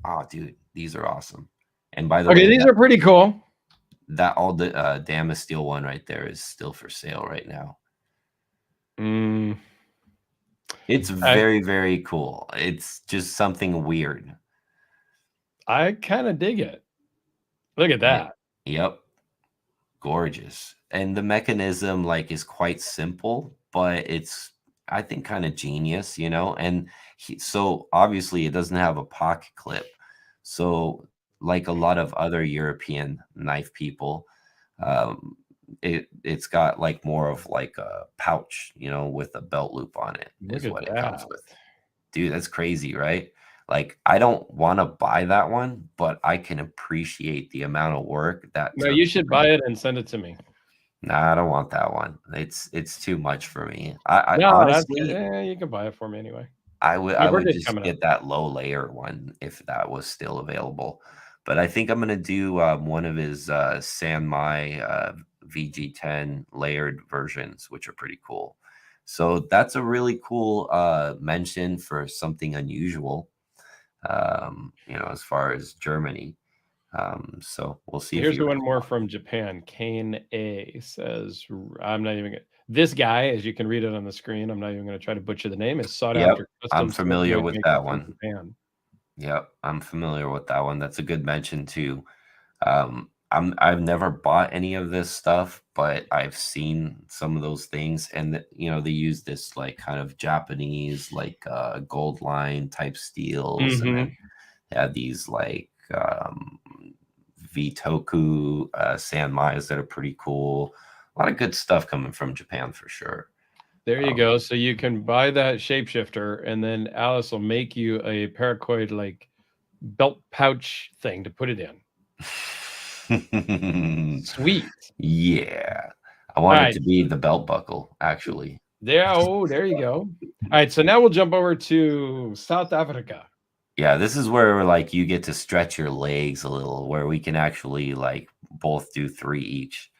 oh, dude, these are awesome. And by the Okay, way, these are pretty cool. that all the Damas steel one right there is still for sale right now. Mm, It's I very, very cool. It's just something weird. I kind of dig it. Look at And that. yep, gorgeous. And the mechanism like is quite simple, but it's I think kind of genius, you know. And so obviously it doesn't have a pocket clip. So like a lot of other European knife people, um, it's got like more of like a pouch, you know, with a belt loop on it Look is at what it comes that. with. Dude, that's crazy, right? Like I don't want to buy that one, but I can appreciate the amount of work that No, took. you should buy it and send it to me. Nah, I don't want that one. It's too much for me. I No, that's good. honestly, You can buy it for me anyway. I My would birthday's just coming up. get that low layer one if that was still available. But I think I'm gonna do one of his San Mai VG10 layered versions, which are pretty cool. So that's a really cool mention for something unusual. You know, as far as Germany. So we'll see if Here's he one more responds. from Japan. Kane A says, I'm not even gonna, this guy, as you can read it on the screen, I'm not even going to try to butcher the name, is sought Yep, after I'm custom sword familiar blade with maker that from one. Japan. Yep, I'm familiar with that one. That's a good mention too. I've never bought any of this stuff, but I've seen some of those things, and you know they use this like kind of Japanese like gold line type steels, and Mm-hmm. then they have these like Vitoku Sanmais that are pretty cool. A lot of good stuff coming from Japan for sure. There you Um, go. So you can buy that shapeshifter, and then Alice will make you a paracord like belt pouch thing to put it in. Sweet. yeah, I All want it right. to be the belt buckle actually. There you go. All right. So now we'll jump over to South Africa. Yeah, this is where like you get to stretch your legs a little, where we can actually like both do three each.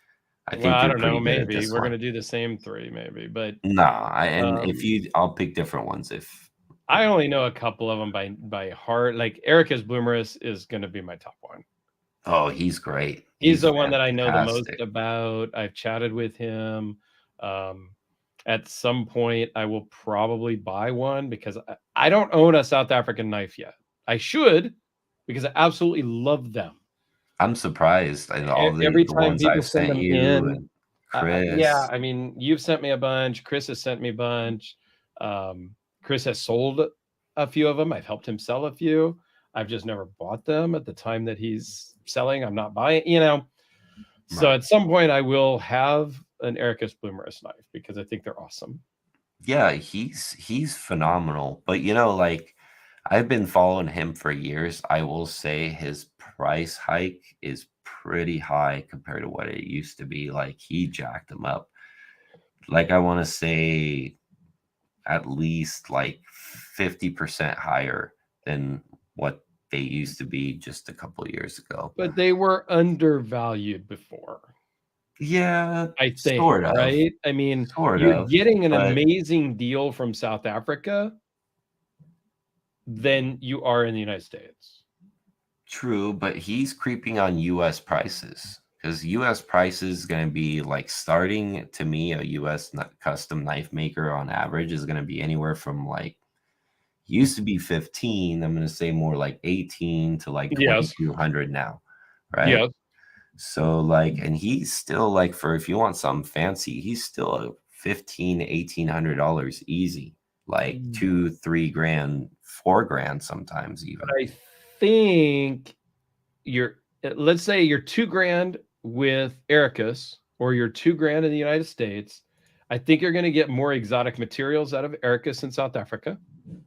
I Well, think I you're don't know. pretty good at Maybe this we're one. gonna do the same three, maybe. But Nah, and if um, you, I'll pick different ones if you I know. only know a couple of them by heart. Like Erica's Bloomerus is gonna be my top one. Oh, he's great. He's He's the one that I know the most fantastic. about. I've chatted with him. Um, at some point, I will probably buy one because I don't own a South African knife yet. I should because I absolutely love them. I'm surprised at all Every the time ones people I've send sent them you in, and yeah, Chris. I mean, you've sent me a bunch. Chris has sent me a bunch. Chris has sold a few of them. I've helped him sell a few. I've just never bought them at the time that he's selling. I'm not buying. So Right. at some point, I will have an Ericus Bloomerus knife because I think they're awesome. Yeah, he's phenomenal. But you know, like I've been following him for years. I will say his price hike is pretty high compared to what it used to be. Like he jacked them up. Like I want to say at least like 50% higher than what they used to be just a couple of years ago. But they were undervalued before, Yeah, I think, sort of. right? I mean, Sort you're of. getting an But amazing deal from South Africa than you are in the United States. true, but he's creeping on US prices because US prices is going to be like starting to me a US custom knife maker on average is going to be anywhere from like used to be 15, I'm going to say more like 18 to like Yes. 2200 now, right? Yes. So like and he's still like for if you want something fancy, he's still a 15 $1800 easy. Like Mm. 2 3 grand 4 grand sometimes But even. I think let's say you're 2 grand with Ericus or you're 2 grand in the United States. I think you're going to get more exotic materials out of Ericus in South Africa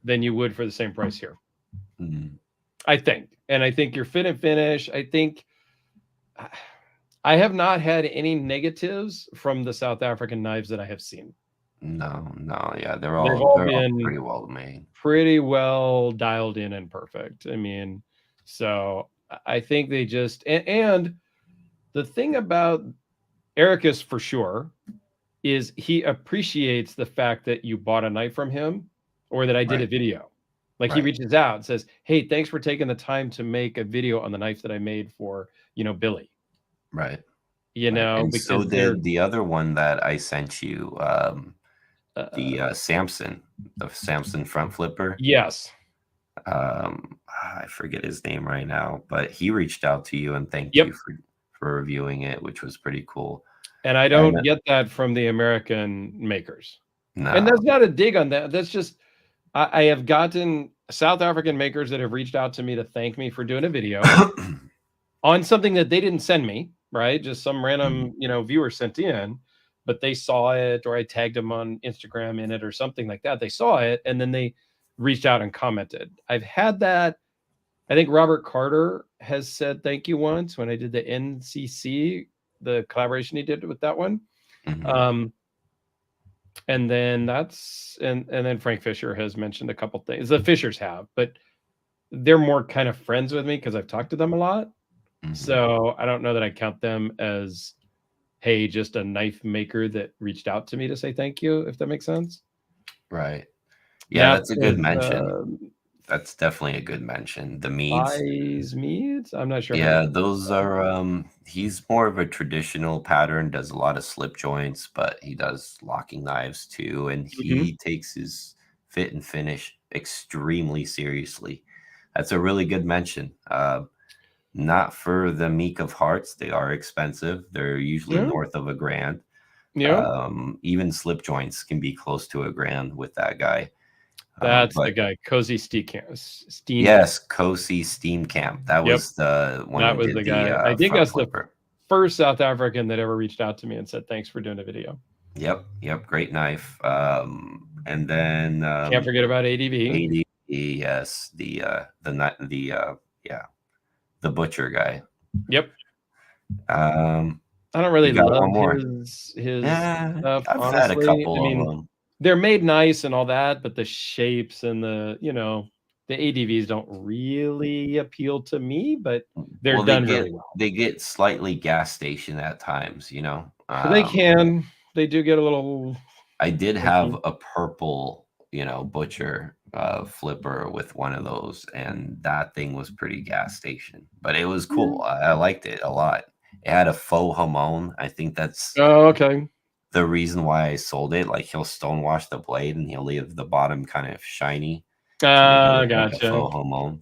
than you would for the same price here. Mm. I think. And I think your fit and finish, I think I have not had any negatives from the South African knives that I have seen. No, no, yeah, They've all they're all been pretty well made. pretty well dialed in and perfect. I mean, so I think they just and the thing about Ericus for sure is he appreciates the fact that you bought a knife from him or that I did a Right, video. Like he right, reaches out and says, "Hey, thanks for taking the time to make a video on the knife that I made for, Billy." right, right. And so Because they're did the other one that I sent you, the uh Samson front flipper. yes. I forget his name right now, but he reached out to you and thanked Yep. you for for reviewing it, which was pretty cool. And I And don't get that from the American makers. And no, that's not a dig on that. That's just I have gotten South African makers that have reached out to me to thank me for doing a video on something that they didn't send me, right? Just some random, viewer sent in, but they saw it, or I tagged them on Instagram in it or something like that. They saw it and then they reached out and commented. I've had that. I think Robert Carter has said thank you once when I did the NCC, the collaboration he did with that one. Mhm. And then and then Frank Fisher has mentioned a couple things. The Fishers have, but they're more kind of friends with me because I've talked to them a lot. Mhm. So I don't know that I count them as, hey, just a knife maker that reached out to me to say thank you, if that makes sense. Right. Yeah, Nap that's a good is mention. That's definitely a good mention. The Meads. Wise Meads. I'm not sure how Yeah, to. those are he's more of a traditional pattern, does a lot of slip joints, but he does locking knives too, and Mhm. he takes his fit and finish extremely seriously. That's a really good mention. Not for the meek of hearts. They are expensive. They're usually Yeah. north of a grand. Yeah. Even slip joints can be close to a grand with that guy. That's the But guy, Cozy Steam Camp. yes, Kosi Steam Camp. That Yep. was the one That who was did the the guy. I think front that's the flipper. first South African that ever reached out to me and said, thanks for doing a video. Yep, yep, great knife. And then Can't forget about ADV. ADE, yes, yeah, the butcher guy. Yep. Um, I don't you really got love one more? his Yeah, stuff, I've had a honestly. I couple of mean, them. they're made nice and all that, but the shapes and the ADVs don't really appeal to me, but they're Well, done really well. they get slightly gas station at times, you know. They can. They do get a little I did have funky. a purple, butcher flipper with one of those, and that thing was pretty gas station, but it was Yeah. cool. I liked it a lot. It had a faux hamon. I think that's Oh, okay. the reason why I sold it. Like he'll stonewash the blade and he'll leave the bottom kind of shiny to make it look like a Gotcha. faux hamon.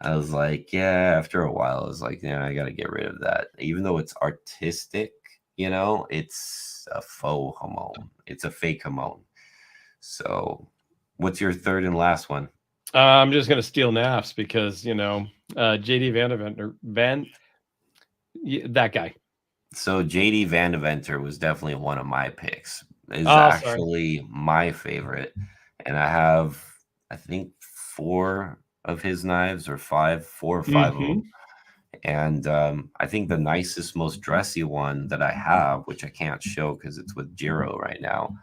I was like, yeah, after a while, I was like, yeah, I got to get rid of that. Even though it's artistic, it's a faux hamon. It's a fake hamon. So, what's your third and last one? I'm just gonna steal naps because JD that guy. So, JD Van Deventer was definitely one of my picks. Is Oh, sorry. actually my favorite, and I have, I think, four of his knives, or five, 4 or 5 of them. Hmm. And I think the nicest, most dressy one that I have, which I can't show because it's with Jiro right now,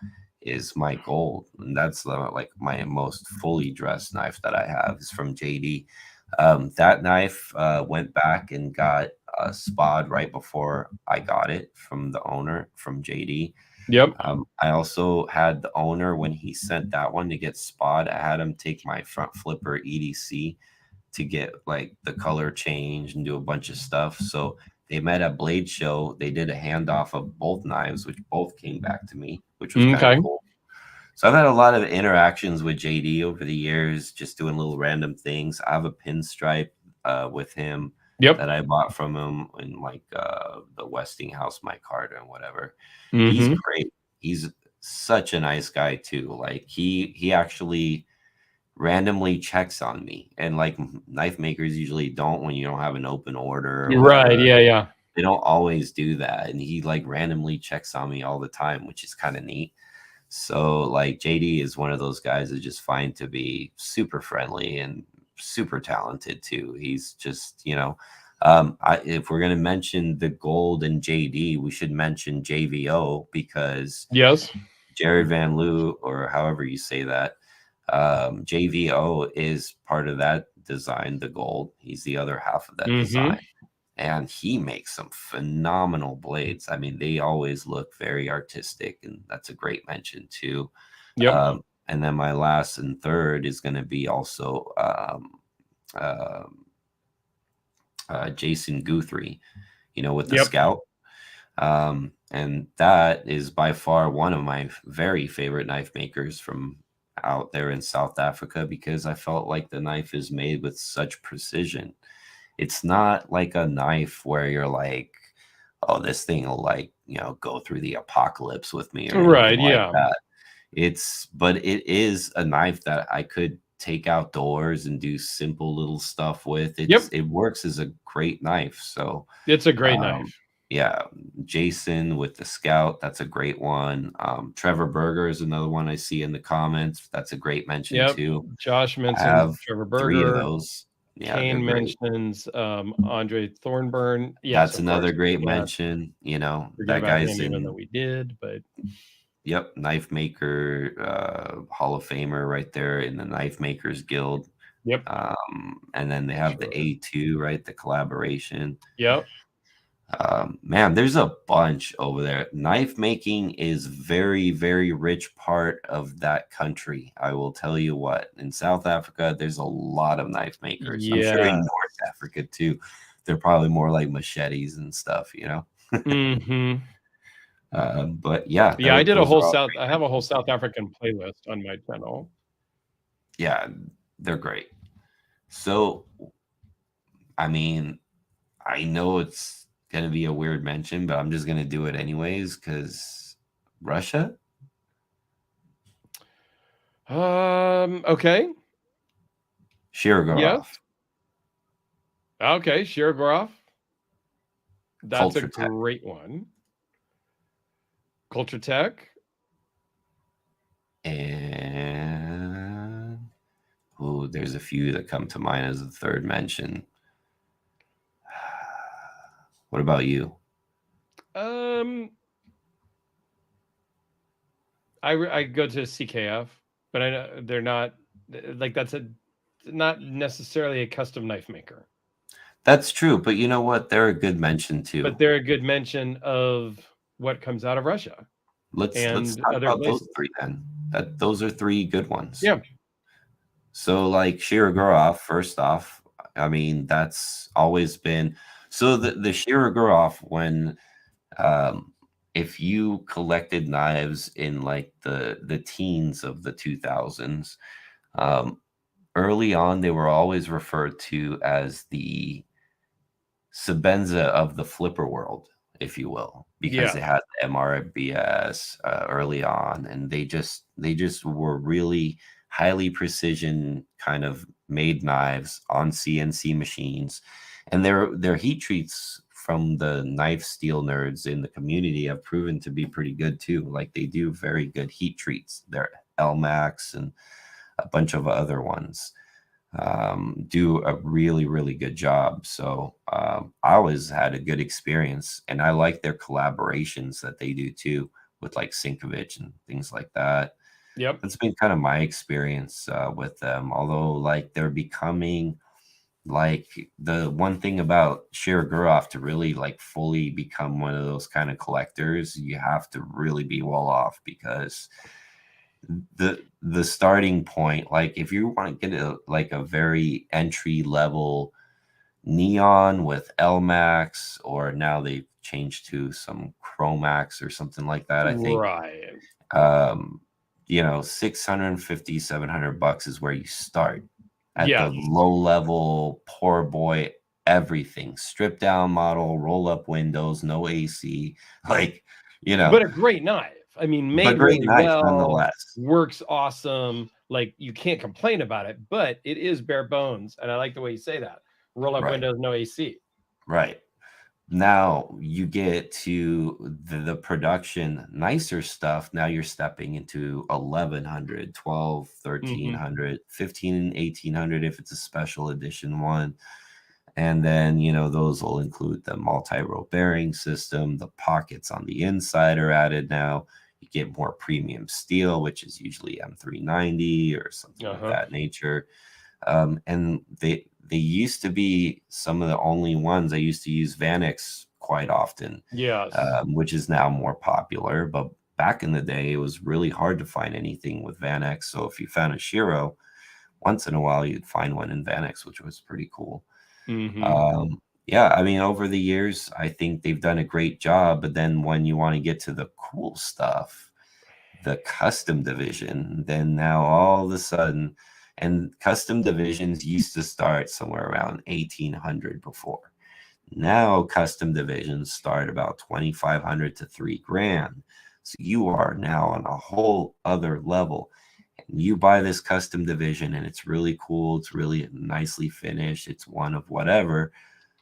is my gold. And that's like my most fully dressed knife that I have is from JD. That knife went back and got spod right before I got it from the owner from JD. Yep. I also had the owner when he sent that one to get spod. I had him take my front flipper EDC to get like the color change and do a bunch of stuff. So they met at Blade Show. They did a handoff of both knives, which both came back to me, which was kind of Okay. cool. So I've had a lot of interactions with JD over the years, just doing little random things. I have a pinstripe with him Yep. that I bought from him in like the Westinghouse mic Carter and whatever. He's Hmm. great. He's such a nice guy too. Like he actually randomly checks on me, and like knife makers usually don't when you don't have an open order or Right. whatever. Yeah. Yeah. They don't always do that, and he like randomly checks on me all the time, which is kind of neat. So like JD is one of those guys that just find to be super friendly and super talented too. He's just, if we're gonna mention the gold and JD, we should mention JVO because Yes. Jared Van Loo, or however you say that, JVO is part of that design, the gold. He's the other half of that Hmm. design. And he makes some phenomenal blades. I mean, they always look very artistic, and that's a great mention too. Yep. And then my last and third is going to be also um, Jason Guthrie, with the Yep. Scout. And that is by far one of my very favorite knife makers from out there in South Africa because I felt like the knife is made with such precision. It's not like a knife where you're like, oh, this thing will like, go through the apocalypse with me or anything Right. like Yeah. that. But it is a knife that I could take outdoors and do simple little stuff with. Yep. It works as a great knife. So, It's a great um, knife. yeah, Jason with the Scout, that's a great one. Trevor Berger is another one I see in the comments. That's a great mention Yep. too. Josh I mentions have Trevor 3 of Berger. those. Yeah, they're Kane great. mentions Andre Thornburn. Yes, That's of course. another great We can't mention. forget That about guy's him, even though in, we did. But yep, knife maker, Hall of Famer right there in the Knife Makers Guild. yep, And then they for have the sure. A2, right? The collaboration. Yep. Man, there's a bunch over there. Knife making is very, very rich part of that country. I will tell you what. In South Africa, there's a lot of knife makers. I'm sure in Yeah. North Africa too. They're probably more like machetes and stuff, Hmm. But yeah, Yeah, I did a those whole are all South. great I have a whole mentions. South African playlist on my channel. Yeah, they're great. So, I mean, I know it's gonna be a weird mention, but I'm just gonna do it anyways because Russia. Okay. Yes. Shirogorov, Okay. Shirogorov. That's a Culture Tech, great one. Culture Tech. and there's a few that come to mind as a third mention. What about you? Um, I go to CKF, but I know they're not like that's a not necessarily a custom knife maker, That's true, but you know what? They're a good mention but too. they're a good mention of what comes out of Russia Let's and talk other about those places. three then. Those are three good ones. Yeah. So like Shirogorov, first off, I mean that's always been so the Shirogorov when um if you collected knives in like the teens of the 2000s, um early on they were always referred to as the Sabenza of the flipper world, if you will, because Yeah. they had the MRBS early on, and they just were really highly precision kind of made knives on CNC machines, and their heat treats from the knife steel nerds in the community have proven to be pretty good too. Like they do very good heat treats. Their LMAX and a bunch of other ones do a really, really good job. So I always had a good experience, and I like their collaborations that they do too with like Sinkovich and things like that. Yep. That's been kind of my experience with them. Although, like, they're becoming like the one thing about Shirogurov to really like fully become one of those kind of collectors, you have to really be well off because the starting point, like if you want to get a very entry level neon with LMAX, or now they've changed to some Chromax or something like that, I think Right. um 650 $700 is where you start at the Yes. low level poor boy, everything stripped down model, roll up windows, no AC, like you know But a great knife. I mean, but made great really knife well, nonetheless. works awesome. Like you can't complain about it, but it is bare bones. And I like the way you say that. Roll up Right. windows, no AC. Right. Now you get to the production, nicer stuff. Now you're stepping into 1100, 12, Hmm. 1300, 15, and 1800 if it's a special edition one. And then, those will include the multi-row bearing system. The pockets on the inside are added now. You get more premium steel, which is usually M390 or something of Uh-huh. that nature. And they used to be some of the only ones. I used to use Vanex quite often, Yes. which is now more popular. But back in the day, it was really hard to find anything with Vanex. So if you found a Shiro, once in a while you'd find one in Vanex, which was pretty cool. Hmm. Yeah, I mean, over the years, I think they've done a great job. But then when you want to get to the cool stuff, the custom division, then now all of a sudden, and custom divisions used to start somewhere around 1800 before. Now custom divisions start about 2,500 to 3 grand. So you are now on a whole other level. And you buy this custom division and it's really cool. It's really nicely finished. It's one of whatever,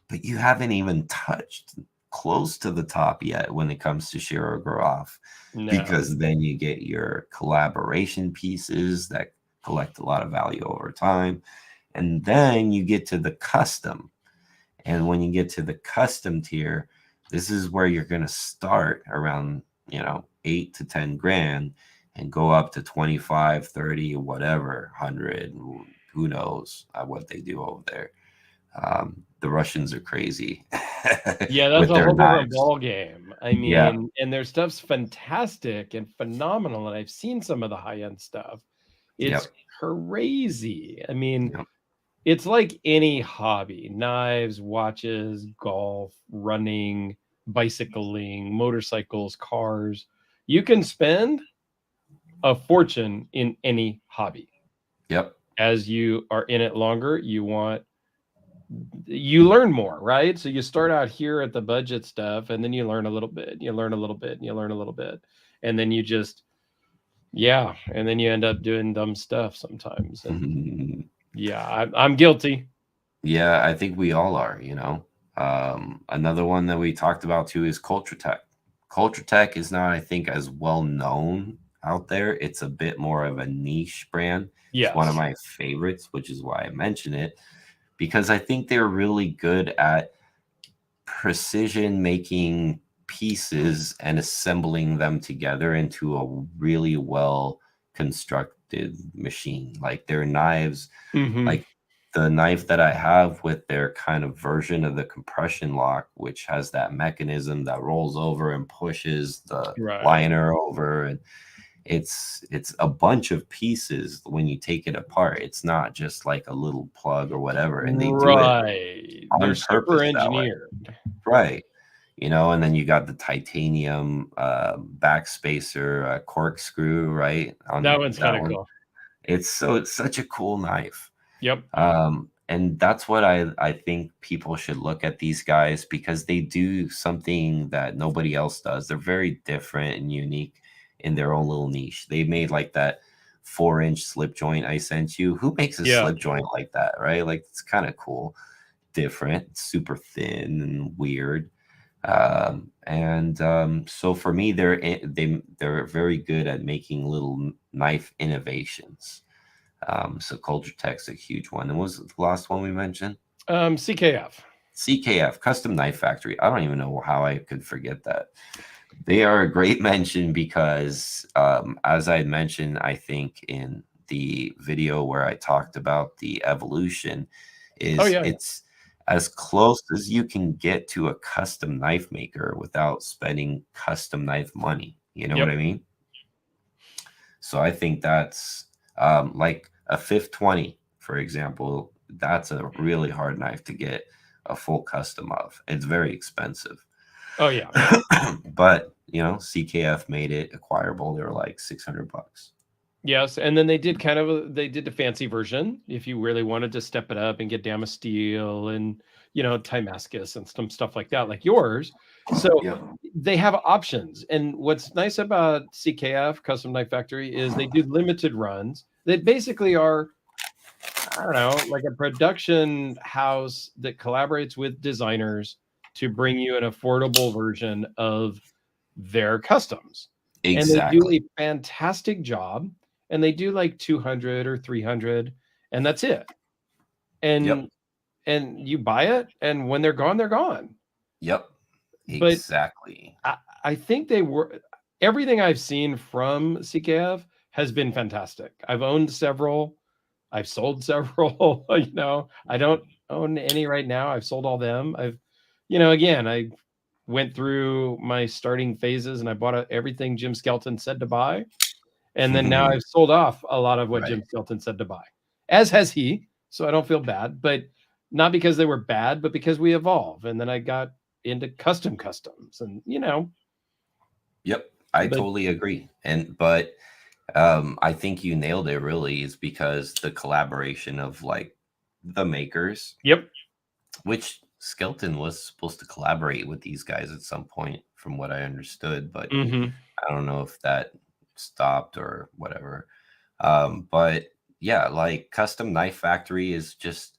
but you haven't even touched close to the top yet when it comes to share or grow off, No. because then you get your collaboration pieces that collect a lot of value over time. And then you get to the custom. And when you get to the custom tier, this is where you're going to start around, 8 to 10 grand and go up to 25, 30, whatever, 100. Who knows what they do over there. The Russians are crazy Yeah, that's with a their whole different knives. ball game. I Yeah. mean, and their stuff's fantastic and phenomenal, and I've seen some of the high-end stuff. It's Yep. crazy. I mean, Yep. it's like any hobby: knives, watches, golf, running, bicycling, motorcycles, cars. You can spend a fortune in any hobby. Yep. As you are in it longer, you learn more, right? So you start out here at the budget stuff, and then you learn a little bit, you learn a little bit, and you learn a little bit, and then you just, yeah, and then you end up doing dumb stuff sometimes. And yeah, I'm guilty. Yeah, I think we all are. Another one that we talked about too is Culture Tech. Culture Tech is not, I think, as well known out there. It's a bit more of a niche brand. It's one of Yes. my favorites, which is why I mention it, because I think they're really good at precision making pieces and assembling them together into a really well constructed machine. Like their knives, Hmm. like the knife that I have with their kind of version of the compression lock, which has that mechanism that rolls over and pushes the Right. liner over, and it's a bunch of pieces when you take it apart. It's not just like a little plug or whatever, and they do it Right. They're on super purpose that way. engineered. Right. And then you got the titanium backspacer corkscrew, right? That On one's kind that of one. cool. It's such a cool knife. Yep. And that's what I think people should look at these guys, because they do something that nobody else does. They're very different and unique in their own little niche. They made like that 4-inch slip joint I sent you. Who makes a Yeah. slip joint like that, right? Like it's kind of cool, different, super thin and weird. So for me, they're very good at making little knife innovations. So Culture Tech's a huge one. And what was the last one we mentioned? CKF. CKF, Custom Knife Factory. I don't even know how I could forget that. They are a great mention because, as I mentioned, I think in the video where I talked about the evolution, Oh is yeah, yeah. it's as close as you can get to a custom knife maker without spending custom knife money. You know what Yep. I mean? So I think that's like a 520, for example. That's a really hard knife to get a full custom of. It's very expensive. Oh yeah. But CKF made it acquirable. They were like $600. Yes, and then they did the fancy version if you really wanted to step it up and get Damasteel and Timascus and some stuff like that, like yours. So Yep. they have options. And what's nice about CKF, Custom Knife Factory, is they do limited runs that basically are, I don't know, like a production house that collaborates with designers to bring you an affordable version of their customs. And they do Exactly. a fantastic job, and they do like 200 or 300, and that's it. Yep. And you buy it, and when they're gone, they're gone. Yep. But Exactly. I think they were, everything I've seen from CKF has been fantastic. I've owned several. I've sold several. I don't own any right now. I've sold all them. Again, I went through my starting phases and I bought everything Jim Skelton said to buy. And then now I've sold off a lot of what Right. Jim Skelton said to buy, as has he. So I don't feel bad, but not because they were bad, but because we evolve. And then I got into customs and. Yep. I But totally agree. But I think you nailed it really, is because the collaboration of like the makers, yep. which Skelton was supposed to collaborate with these guys at some point, from what I understood, but Mm-hmm. I don't know if that stopped or whatever. But yeah, like Custom Knife Factory is just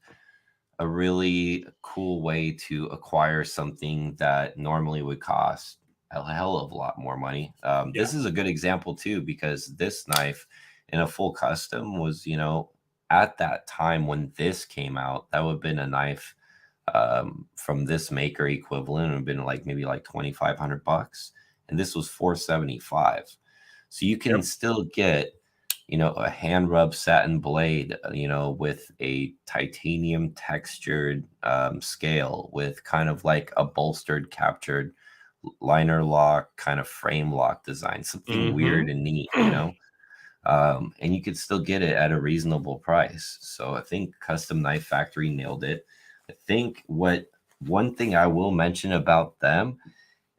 a really cool way to acquire something that normally would cost a hell of a lot more money. Yeah. This is a good example too, because this knife in a full custom was, at that time when this came out, that would have been a knife from this maker equivalent would have been like maybe like $2,500, and this was 475. So you can Yep. still get a hand rub satin blade, with a titanium textured scale with kind of like a bolstered captured liner lock kind of frame lock design, something weird and neat, Mm-hmm. and you could still get it at a reasonable price. So I think Custom Knife Factory nailed it. I think one thing I will mention about them,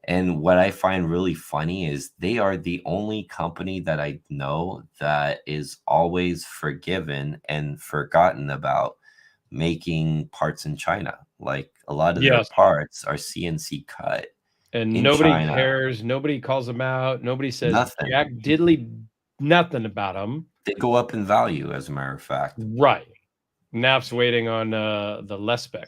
and what I find really funny, is they are the only company that I know that is always forgiven and forgotten about making parts in China. Like a lot of their Yes. parts are CNC cut And in nobody China. cares. Nobody calls them out. Nobody says Nothing. jack diddly nothing about them. They go up in value, as a matter of fact. Right. Nap's waiting on the Lespec.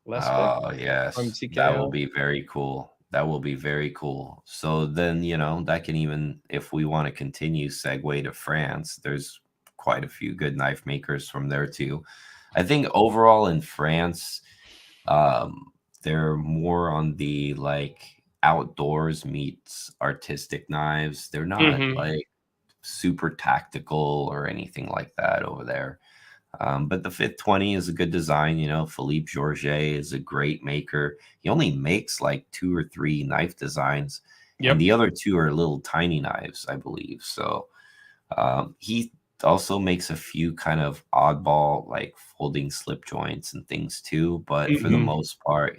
Lespec Oh, from yes. That will TKO. be very cool. That will be very cool. So then, that can even, if we want to continue segue to France, there's quite a few good knife makers from there too. I think overall in France, um, they're more on the like outdoors meets artistic knives. They're not Mm-hmm. like super tactical or anything like that over there. But the 520 is a good design. Philippe Georget is a great maker. He only makes like 2 or 3 knife designs, and Yep. the other 2 are little tiny knives, I believe. So he also makes a few kind of oddball, like folding slip joints and things too. But for the Mm-hmm. most part,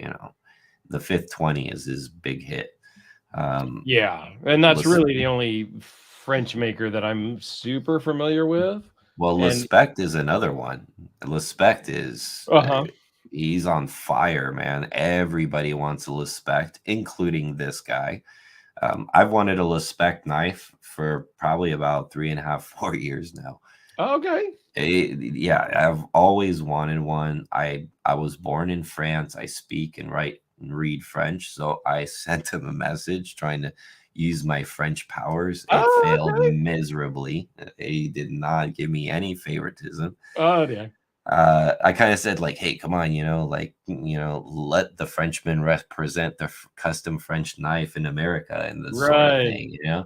the 520 is his big hit. Um, Yeah. And that's Les- really the only French maker that I'm super familiar with. well, And Lespect is another one. Lespect is uh-huh. he's on fire, man. Everybody wants a Lespect, including this guy. I've wanted a Lespect knife for probably about 3.5, 4 years now. Okay. Yeah, I've always wanted one. I was born in France. I speak and write and read French, so I sent him a message trying to use my French powers. It Oh, failed okay. miserably. He did not give me any favoritism. Oh, yeah. I kind of said like, "Hey, come on, let the Frenchman represent the custom French knife in America," and this sort of Right. thing.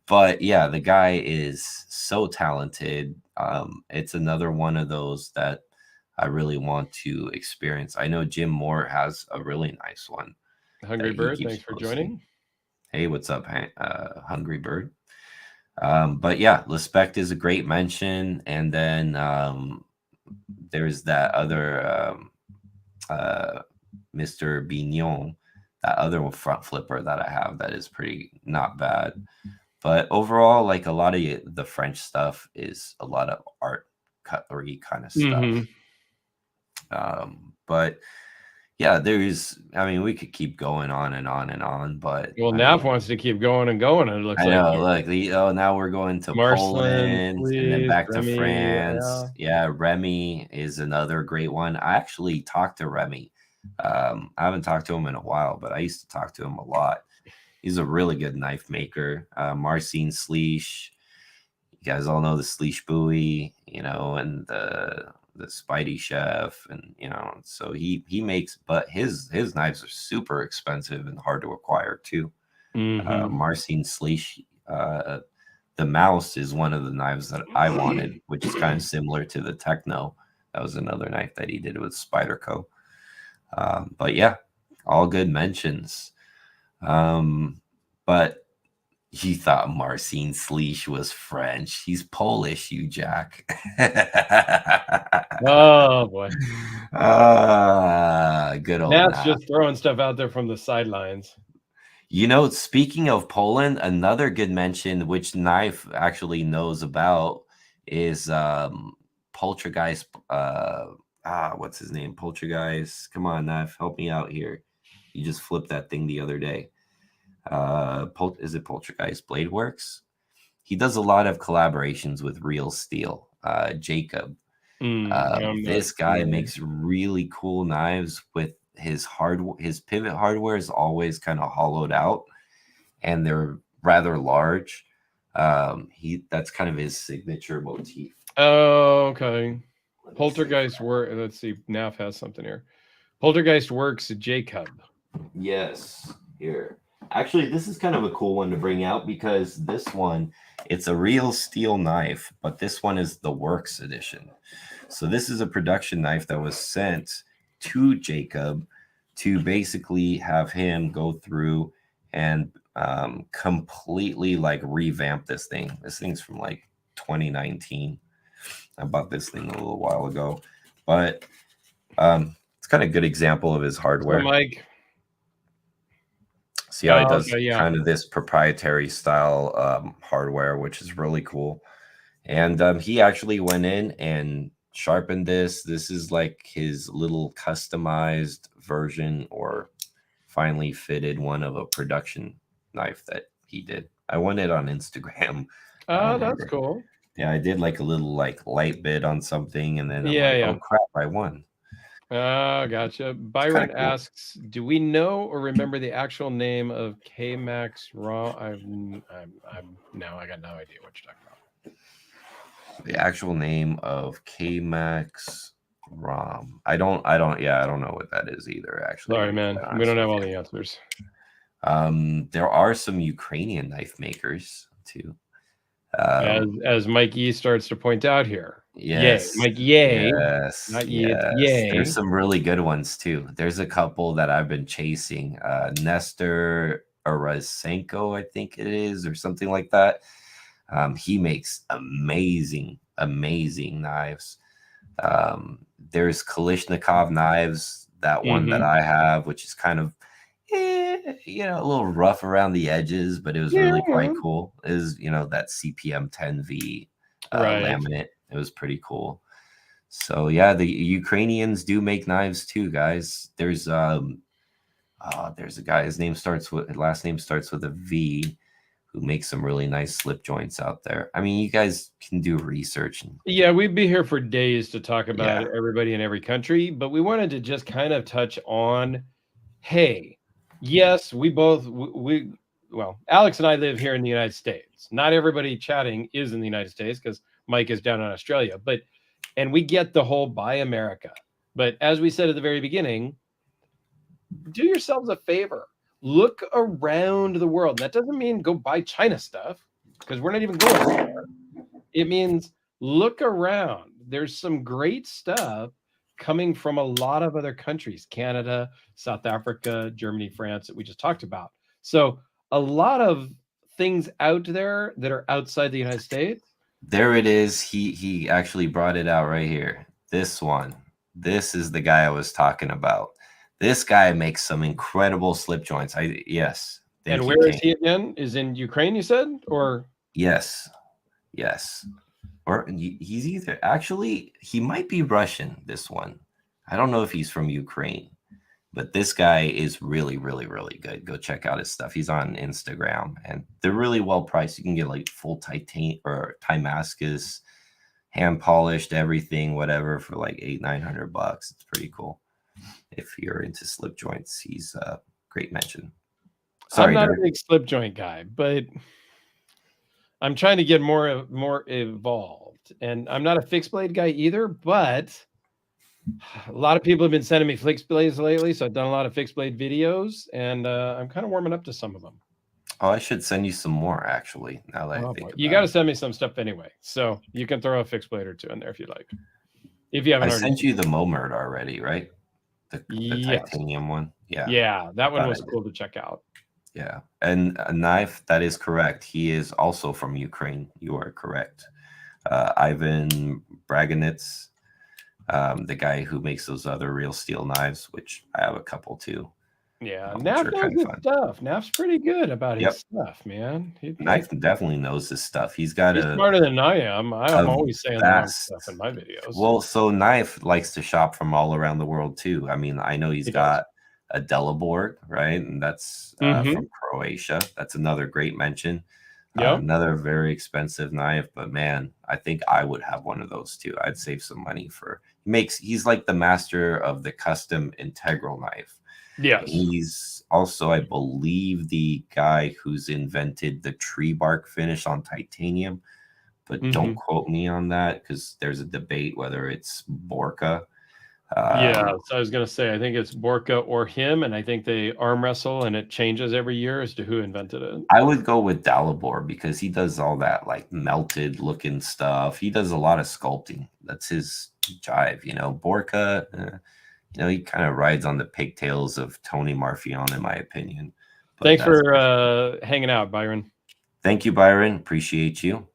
But yeah, the guy is so talented. It's another one of those that I really want to experience. I know Jim Moore has a really nice one that Hungry he Bird, keeps thanks for posting. joining. Hey, what's up, Hungry Bird? But yeah, Lespect is a great mention, and then there's that other uh, Mr. Bignon, that other one front flipper that I have that is pretty not bad. But overall, like a lot of the French stuff is a lot of art cutlery kind of Mm-hmm. stuff. But yeah, I mean, we could keep going on and on and on, but Well, I Nap mean, wants to keep going and going, and it looks I like know, here. look, now we're going to Marceline, Poland and then please, back to Remy, France. yeah. Yeah, Remy is another great one. I actually talked to Remy. I haven't talked to him in a while, but I used to talk to him a lot. He's a really good knife maker. Marcin Sleesh, you guys all know the Sleesh Buoy, and the Spidey Chef, and so he makes, but his knives are super expensive and hard to acquire too. Mm-hmm. Marcin Sleesh, the Mouse is one of the knives that I wanted, which is kind of similar to the Techno. That was another knife that he did with Spyderco. But yeah, all good mentions. But he thought Marcin Sleesh was French. He's Polish, you jack. Oh boy. Good old Nat's Nat. just throwing stuff out there from the sidelines. Speaking of Poland, another good mention, which Knife actually knows about, is Poltergeist what's his name? Poltergeist. Come on, knife, help me out here. You just flipped that thing the other day. Is it Poltergeist Blade Works? He does a lot of collaborations with Real Steel. Jacob. I'm not This guy familiar. makes really cool knives with his hardware. His pivot hardware is always kind of hollowed out, and they're rather large. That's kind of his signature motif. Oh, okay. Let me see. Poltergeist work. Let's see. NAF has something here. Poltergeist works Jacob. Yes, here. Actually, this is kind of a cool one to bring out because this one, it's a real steel knife, but this one is the Works edition. So this is a production knife that was sent to Jacob to basically have him go through and completely like revamp this thing. This thing's from like 2019. I bought this thing a little while ago, but it's kind of a good example of his So, hardware. Mike. See how he Oh, does okay, yeah. kind of this proprietary style hardware, which is really cool. And he actually went in and sharpened this. This is like his little customized version or finally fitted one of a production knife that he did. I won it on Instagram. I Oh, that's remember. cool. Yeah, I did like a little like light bid on something, and then I'm Yeah, like, oh yeah. crap, I won. Gotcha. It's kind Byron of cool. asks, "Do we know or remember the actual name of K Max Raw?" I'm now I got no idea what you're talking about. The actual name of K-Max ROM. I don't know what that is either, actually, to Sorry, be man. quite We honest don't have with all you. the answers. There are some Ukrainian knife makers too. As Mike E starts to point out here. Yay, Yes, Mike. Yay, yes, not ye. It's yes. There's yay. some really good ones too. There's a couple that I've been chasing. Nestor Arasenko, I think it is, or something like that. He makes amazing, amazing knives. There's Kalishnikov knives, that one that Mm-hmm. I have, which is kind of, a little rough around the edges, but it was Yeah. really quite cool. Is that CPM 10V Right. laminate. It was pretty cool. So yeah, the Ukrainians do make knives too, guys. There's a guy. Last name starts with a V, who makes some really nice slip joints out there. I mean, you guys can do research and Yeah, we'd be here for days to talk about yeah, everybody in every country, but we wanted to just kind of touch on, hey, yes, well, Alex and I live here in the United States. Not everybody chatting is in the United States because Mike is down in Australia, and we get the whole buy America. But as we said at the very beginning, do yourselves a favor. Look around the world. That doesn't mean go buy China stuff because we're not even going there. It means look around. There's some great stuff coming from a lot of other countries, Canada, South Africa, Germany, France, that we just talked about. So a lot of things out there that are outside the United States. there it is. He actually brought it out right here. This one. This is the guy I was talking about. This guy makes some incredible slip joints. Yes. And Thank you, where is King. he again? Is in Ukraine, you said? Or Yes. Yes. Or he's either actually he might be Russian, this one. I don't know if he's from Ukraine, but this guy is really, really, really good. Go check out his stuff. He's on Instagram and they're really well priced. You can get like full titan or Timascus, hand polished, everything, whatever, for like $800-900. It's pretty cool. If you're into slip joints, he's a great mention. I'm Sorry, not a Dirk. big slip joint guy, but I'm trying to get more evolved. And I'm not a fixed blade guy either, but a lot of people have been sending me fixed blades lately, so I've done a lot of fixed blade videos, and I'm kind of warming up to some of them. Oh, I should send you some more actually. Now that I Oh, think boy. You about got to it. send me some stuff anyway, so you can throw a fixed blade or two in there if you like. If you I haven't already. sent you the Momert already, right? The Yes. titanium one. Yeah. Yeah, that one Thought I was did. cool to check out. Yeah. And a knife, that is correct. He is also from Ukraine. You are correct. Ivan Braganitz, the guy who makes those other real steel knives, which I have a couple too. Yeah, which Nav are knows kind of his fun. stuff. Nav's pretty good about his Yep. stuff, man. Knife definitely knows his stuff. He's got He's smarter than I am. I'm a always saying the wrong stuff in vast. my videos. Well, so Knife likes to shop from all around the world too. I mean, I know he's He does. got a Delaborg, right? And that's Mhm. from Croatia. That's another great mention. Yep. Another very expensive knife, but man, I think I would have one of those too. I'd save some money for he's like the master of the custom integral knife. Yes. He's also, I believe, the guy who's invented the tree bark finish on titanium, but don't Mhm. quote me on that because there's a debate whether it's Borka. Yeah, Um, so I was gonna say, I think it's Borka or him, and I think they arm wrestle, and it changes every year as to who invented it. I would go with Dalibor because he does all that like melted looking stuff. He does a lot of sculpting. That's his jive, you know. Borka, he kind of rides on the pigtails of Tony Marfion, in my opinion. But Thanks that's for hanging out, Byron. thank you, Byron. Appreciate you.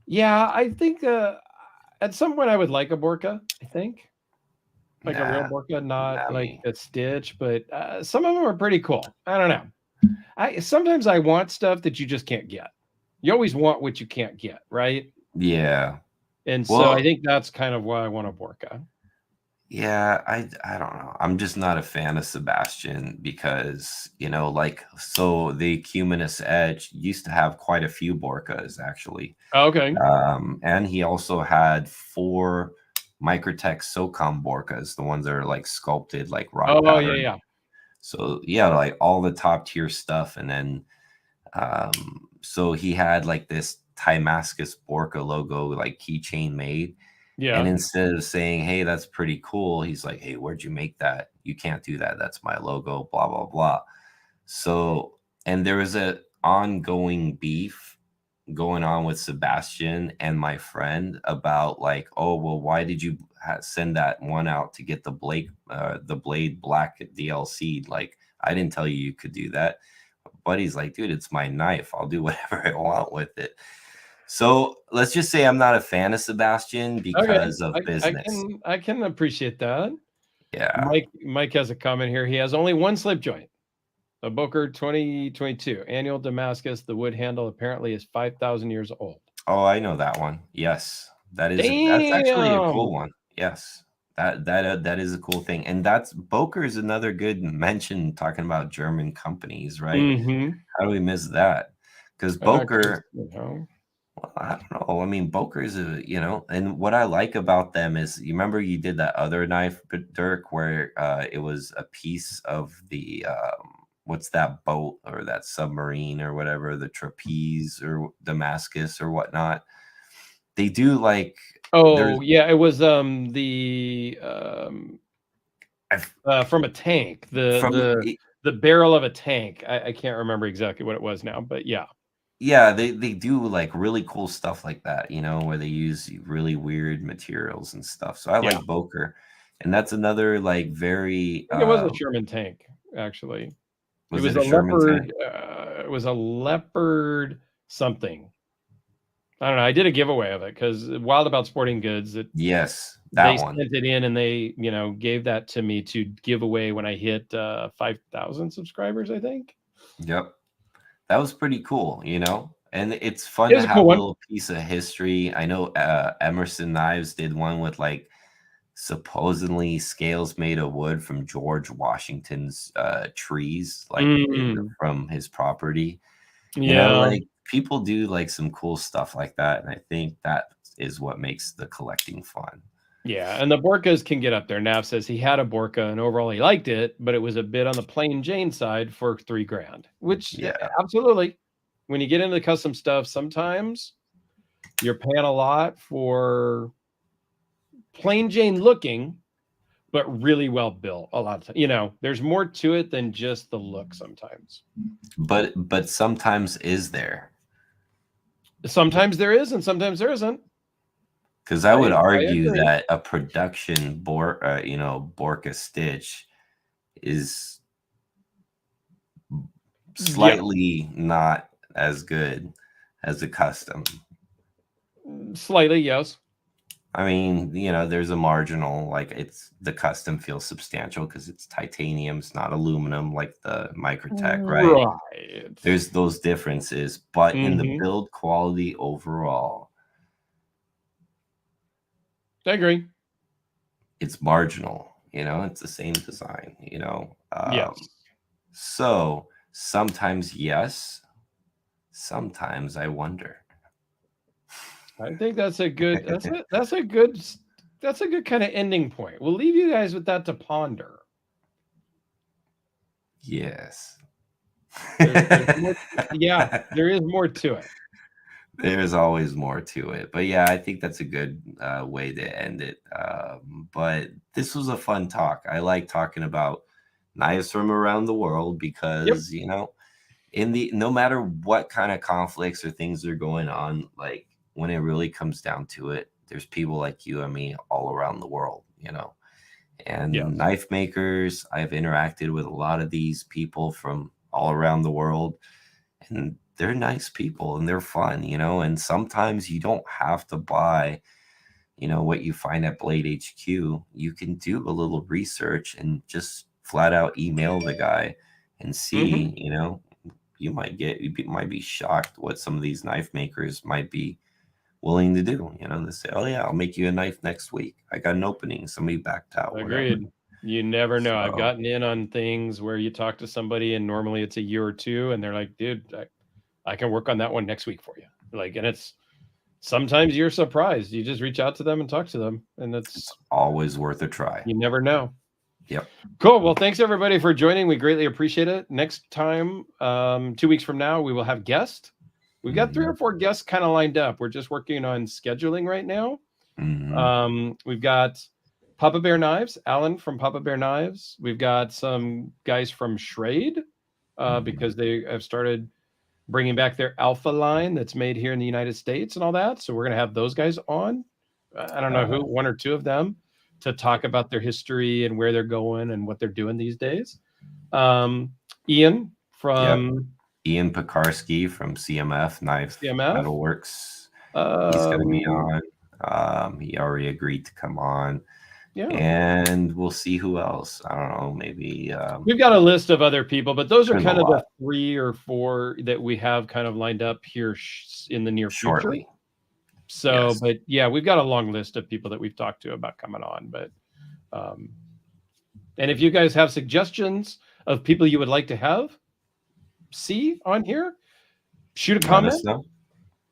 Yeah, I think at some point I would like a Borka. I think like a real Nah, Borka, not not like me. a Stitch, but some of them are pretty cool. I don't know. I sometimes I want stuff that you just can't get. You always want what you can't get, right? Yeah. And so I Well, think that's kind of why I want a Borka. yeah, I don't know. I'm just not a fan of Sebastian because, like so the Cumanus Edge used to have quite a few Borkas actually. Okay. And he also had 4 Microtech SOCOM Borkas, the ones that are like sculpted like rock Oh yeah, pattern. yeah. So yeah, like all the top tier stuff. And then so he had like this Timascus Borka logo like keychain made. And Yeah. instead of saying, "Hey, that's pretty cool," he's like, "Hey, where'd you make that? You can't do that. That's my logo, blah blah blah." So, and there was a ongoing beef going on with Sebastian and my friend about like, "Oh, well, why did you send that one out to get the Blade Black DLC? Like, I didn't tell you you could do that." But he's like, "Dude, it's my knife. I'll do whatever I want with it." So let's just say I'm not a fan of Sebastian Okay. because of I business. can I can appreciate that. Yeah. Mike has a comment here. He has only one slip joint. A Booker 2022 annual Damascus. The wood handle apparently is 5,000 years old. Oh, I know that one. Yes. That's actually a Damn. cool one. Yes. That is a cool thing. And that's Boker is another good mention talking about German companies, right? Mm-hmm. How do we miss that? Because Because Boker, well, I don't know. I mean, Boker is and what I like about them is you remember you did that other knife, Dirk, where it was a piece of the what's that boat or that submarine or whatever, the trapeze or Damascus or whatnot. They do like there's Oh yeah, it was I've, from a tank. from The barrel of a tank. I can't remember exactly what it was now, but yeah. yeah, they do like really cool stuff like that, where they use really weird materials and stuff. So I Yeah. like Boker. And that's another like very I think it was a Sherman tank, actually. It was was it a a Sherman leopard. tank? It was a leopard something. I don't know. I did a giveaway of it because Wild About Sporting Goods. Yes, They that one. sent it in and they, gave that to me to give away when I hit 5,000 subscribers. I think Yep. That was pretty cool, And it's fun it to was a cool have a one. little piece of history. I know Emerson Knives did one with like supposedly scales made of wood from George Washington's trees, like Mm, from his property. yeah, Like people do like some cool stuff like that, and I think that is what makes the collecting fun. yeah. And the Borkas can get up there. Nav says he had a Borka and overall he liked it, but it was a bit on the plain Jane side for $3,000. Which Yeah, absolutely, when you get into the custom stuff, sometimes you're paying a lot for plain Jane looking, but really well built. A lot of times, there's more to it than just the look. Sometimes, but sometimes is there? sometimes there is, and sometimes there isn't. Because I would I argue agree. that a production Borka stitch is Yeah, slightly not as good as a custom. slightly, yes. I mean, there's a marginal, like it's the custom feels substantial because it's titanium, it's not aluminum like the Microtech, right? Right. There's those differences, but in the Mm-hmm. build quality overall, I agree. it's marginal. It's the same design. Yes. So sometimes yes, sometimes I wonder. I think that's a good kind of ending point. We'll leave you guys with that to ponder. Yes. There's more, yeah, there is more to it. There's always more to it. But yeah, I think that's a good way to end it. But this was a fun talk. I like talking about knives from around the world Yep. because, no matter what kind of conflicts or things are going on, like when it really comes down to it, there's people like you and me all around the world, and Yes. knife makers. I've interacted with a lot of these people from all around the world, and they're nice people and they're fun, and sometimes you don't have to buy, what you find at Blade HQ. You can do a little research and just flat out email the guy and Mm-hmm. see, you might be shocked what some of these knife makers might be willing to do. They say, oh yeah, I'll make you a knife next week. I got an opening. Somebody backed out, whatever. Agreed. You never know. I've So gotten in on things where you talk to somebody and normally it's a year or two, and they're like, dude, I can work on that one next week for you. Like, and it's sometimes you're surprised. You just reach out to them and talk to them, and it's it's always worth a try. you never know. Yep. Cool. Well, thanks everybody for joining. We greatly appreciate it. Next time, 2 weeks from now, we will have guests. We've got 3 or 4 guests kind of lined up. We're just working on scheduling right now. We've got Papa Bear Knives, Alan from Papa Bear Knives. We've got some guys from Schrade because they have started bringing back their Alpha line that's made here in the United States and all that. So we're going to have those guys on. I don't know who, 1 or 2 of them, to talk about their history and where they're going and what they're doing these days. Ian from Ian Pekarsky from CMF Knife CMF. Metalworks. He's going to be on. He already agreed to come on. Yeah. And we'll see who else. I don't know. Maybe we've got a list of other people, but those are kind of the 3 or 4 that we have kind of lined up here in the near shortly. future. So, yes. But yeah, we've got a long list of people that we've talked to about coming on. But, and if you guys have suggestions of people you would like to see on here, shoot a comment.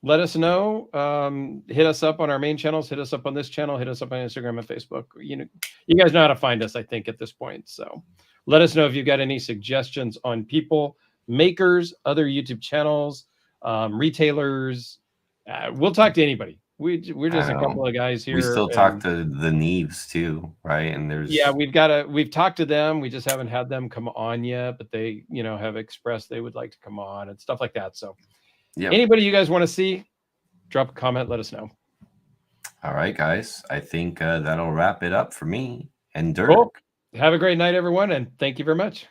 Let us know. Hit us up on our main channels. Hit us up on this channel. Hit us up on Instagram and Facebook. You guys know how to find us, I think, at this point. So let us know if you've got any suggestions on people, makers, other YouTube channels, retailers. We'll talk to anybody. We're just a couple of guys here. We still talk to the Neves too, right? And we've talked to them. We just haven't had them come on yet, but they, have expressed they would like to come on and stuff like that. So anybody you guys want to see, drop a comment, let us know. All right, guys. I think that'll wrap it up for me and Dirk. Cool. Have a great night, everyone, and thank you very much.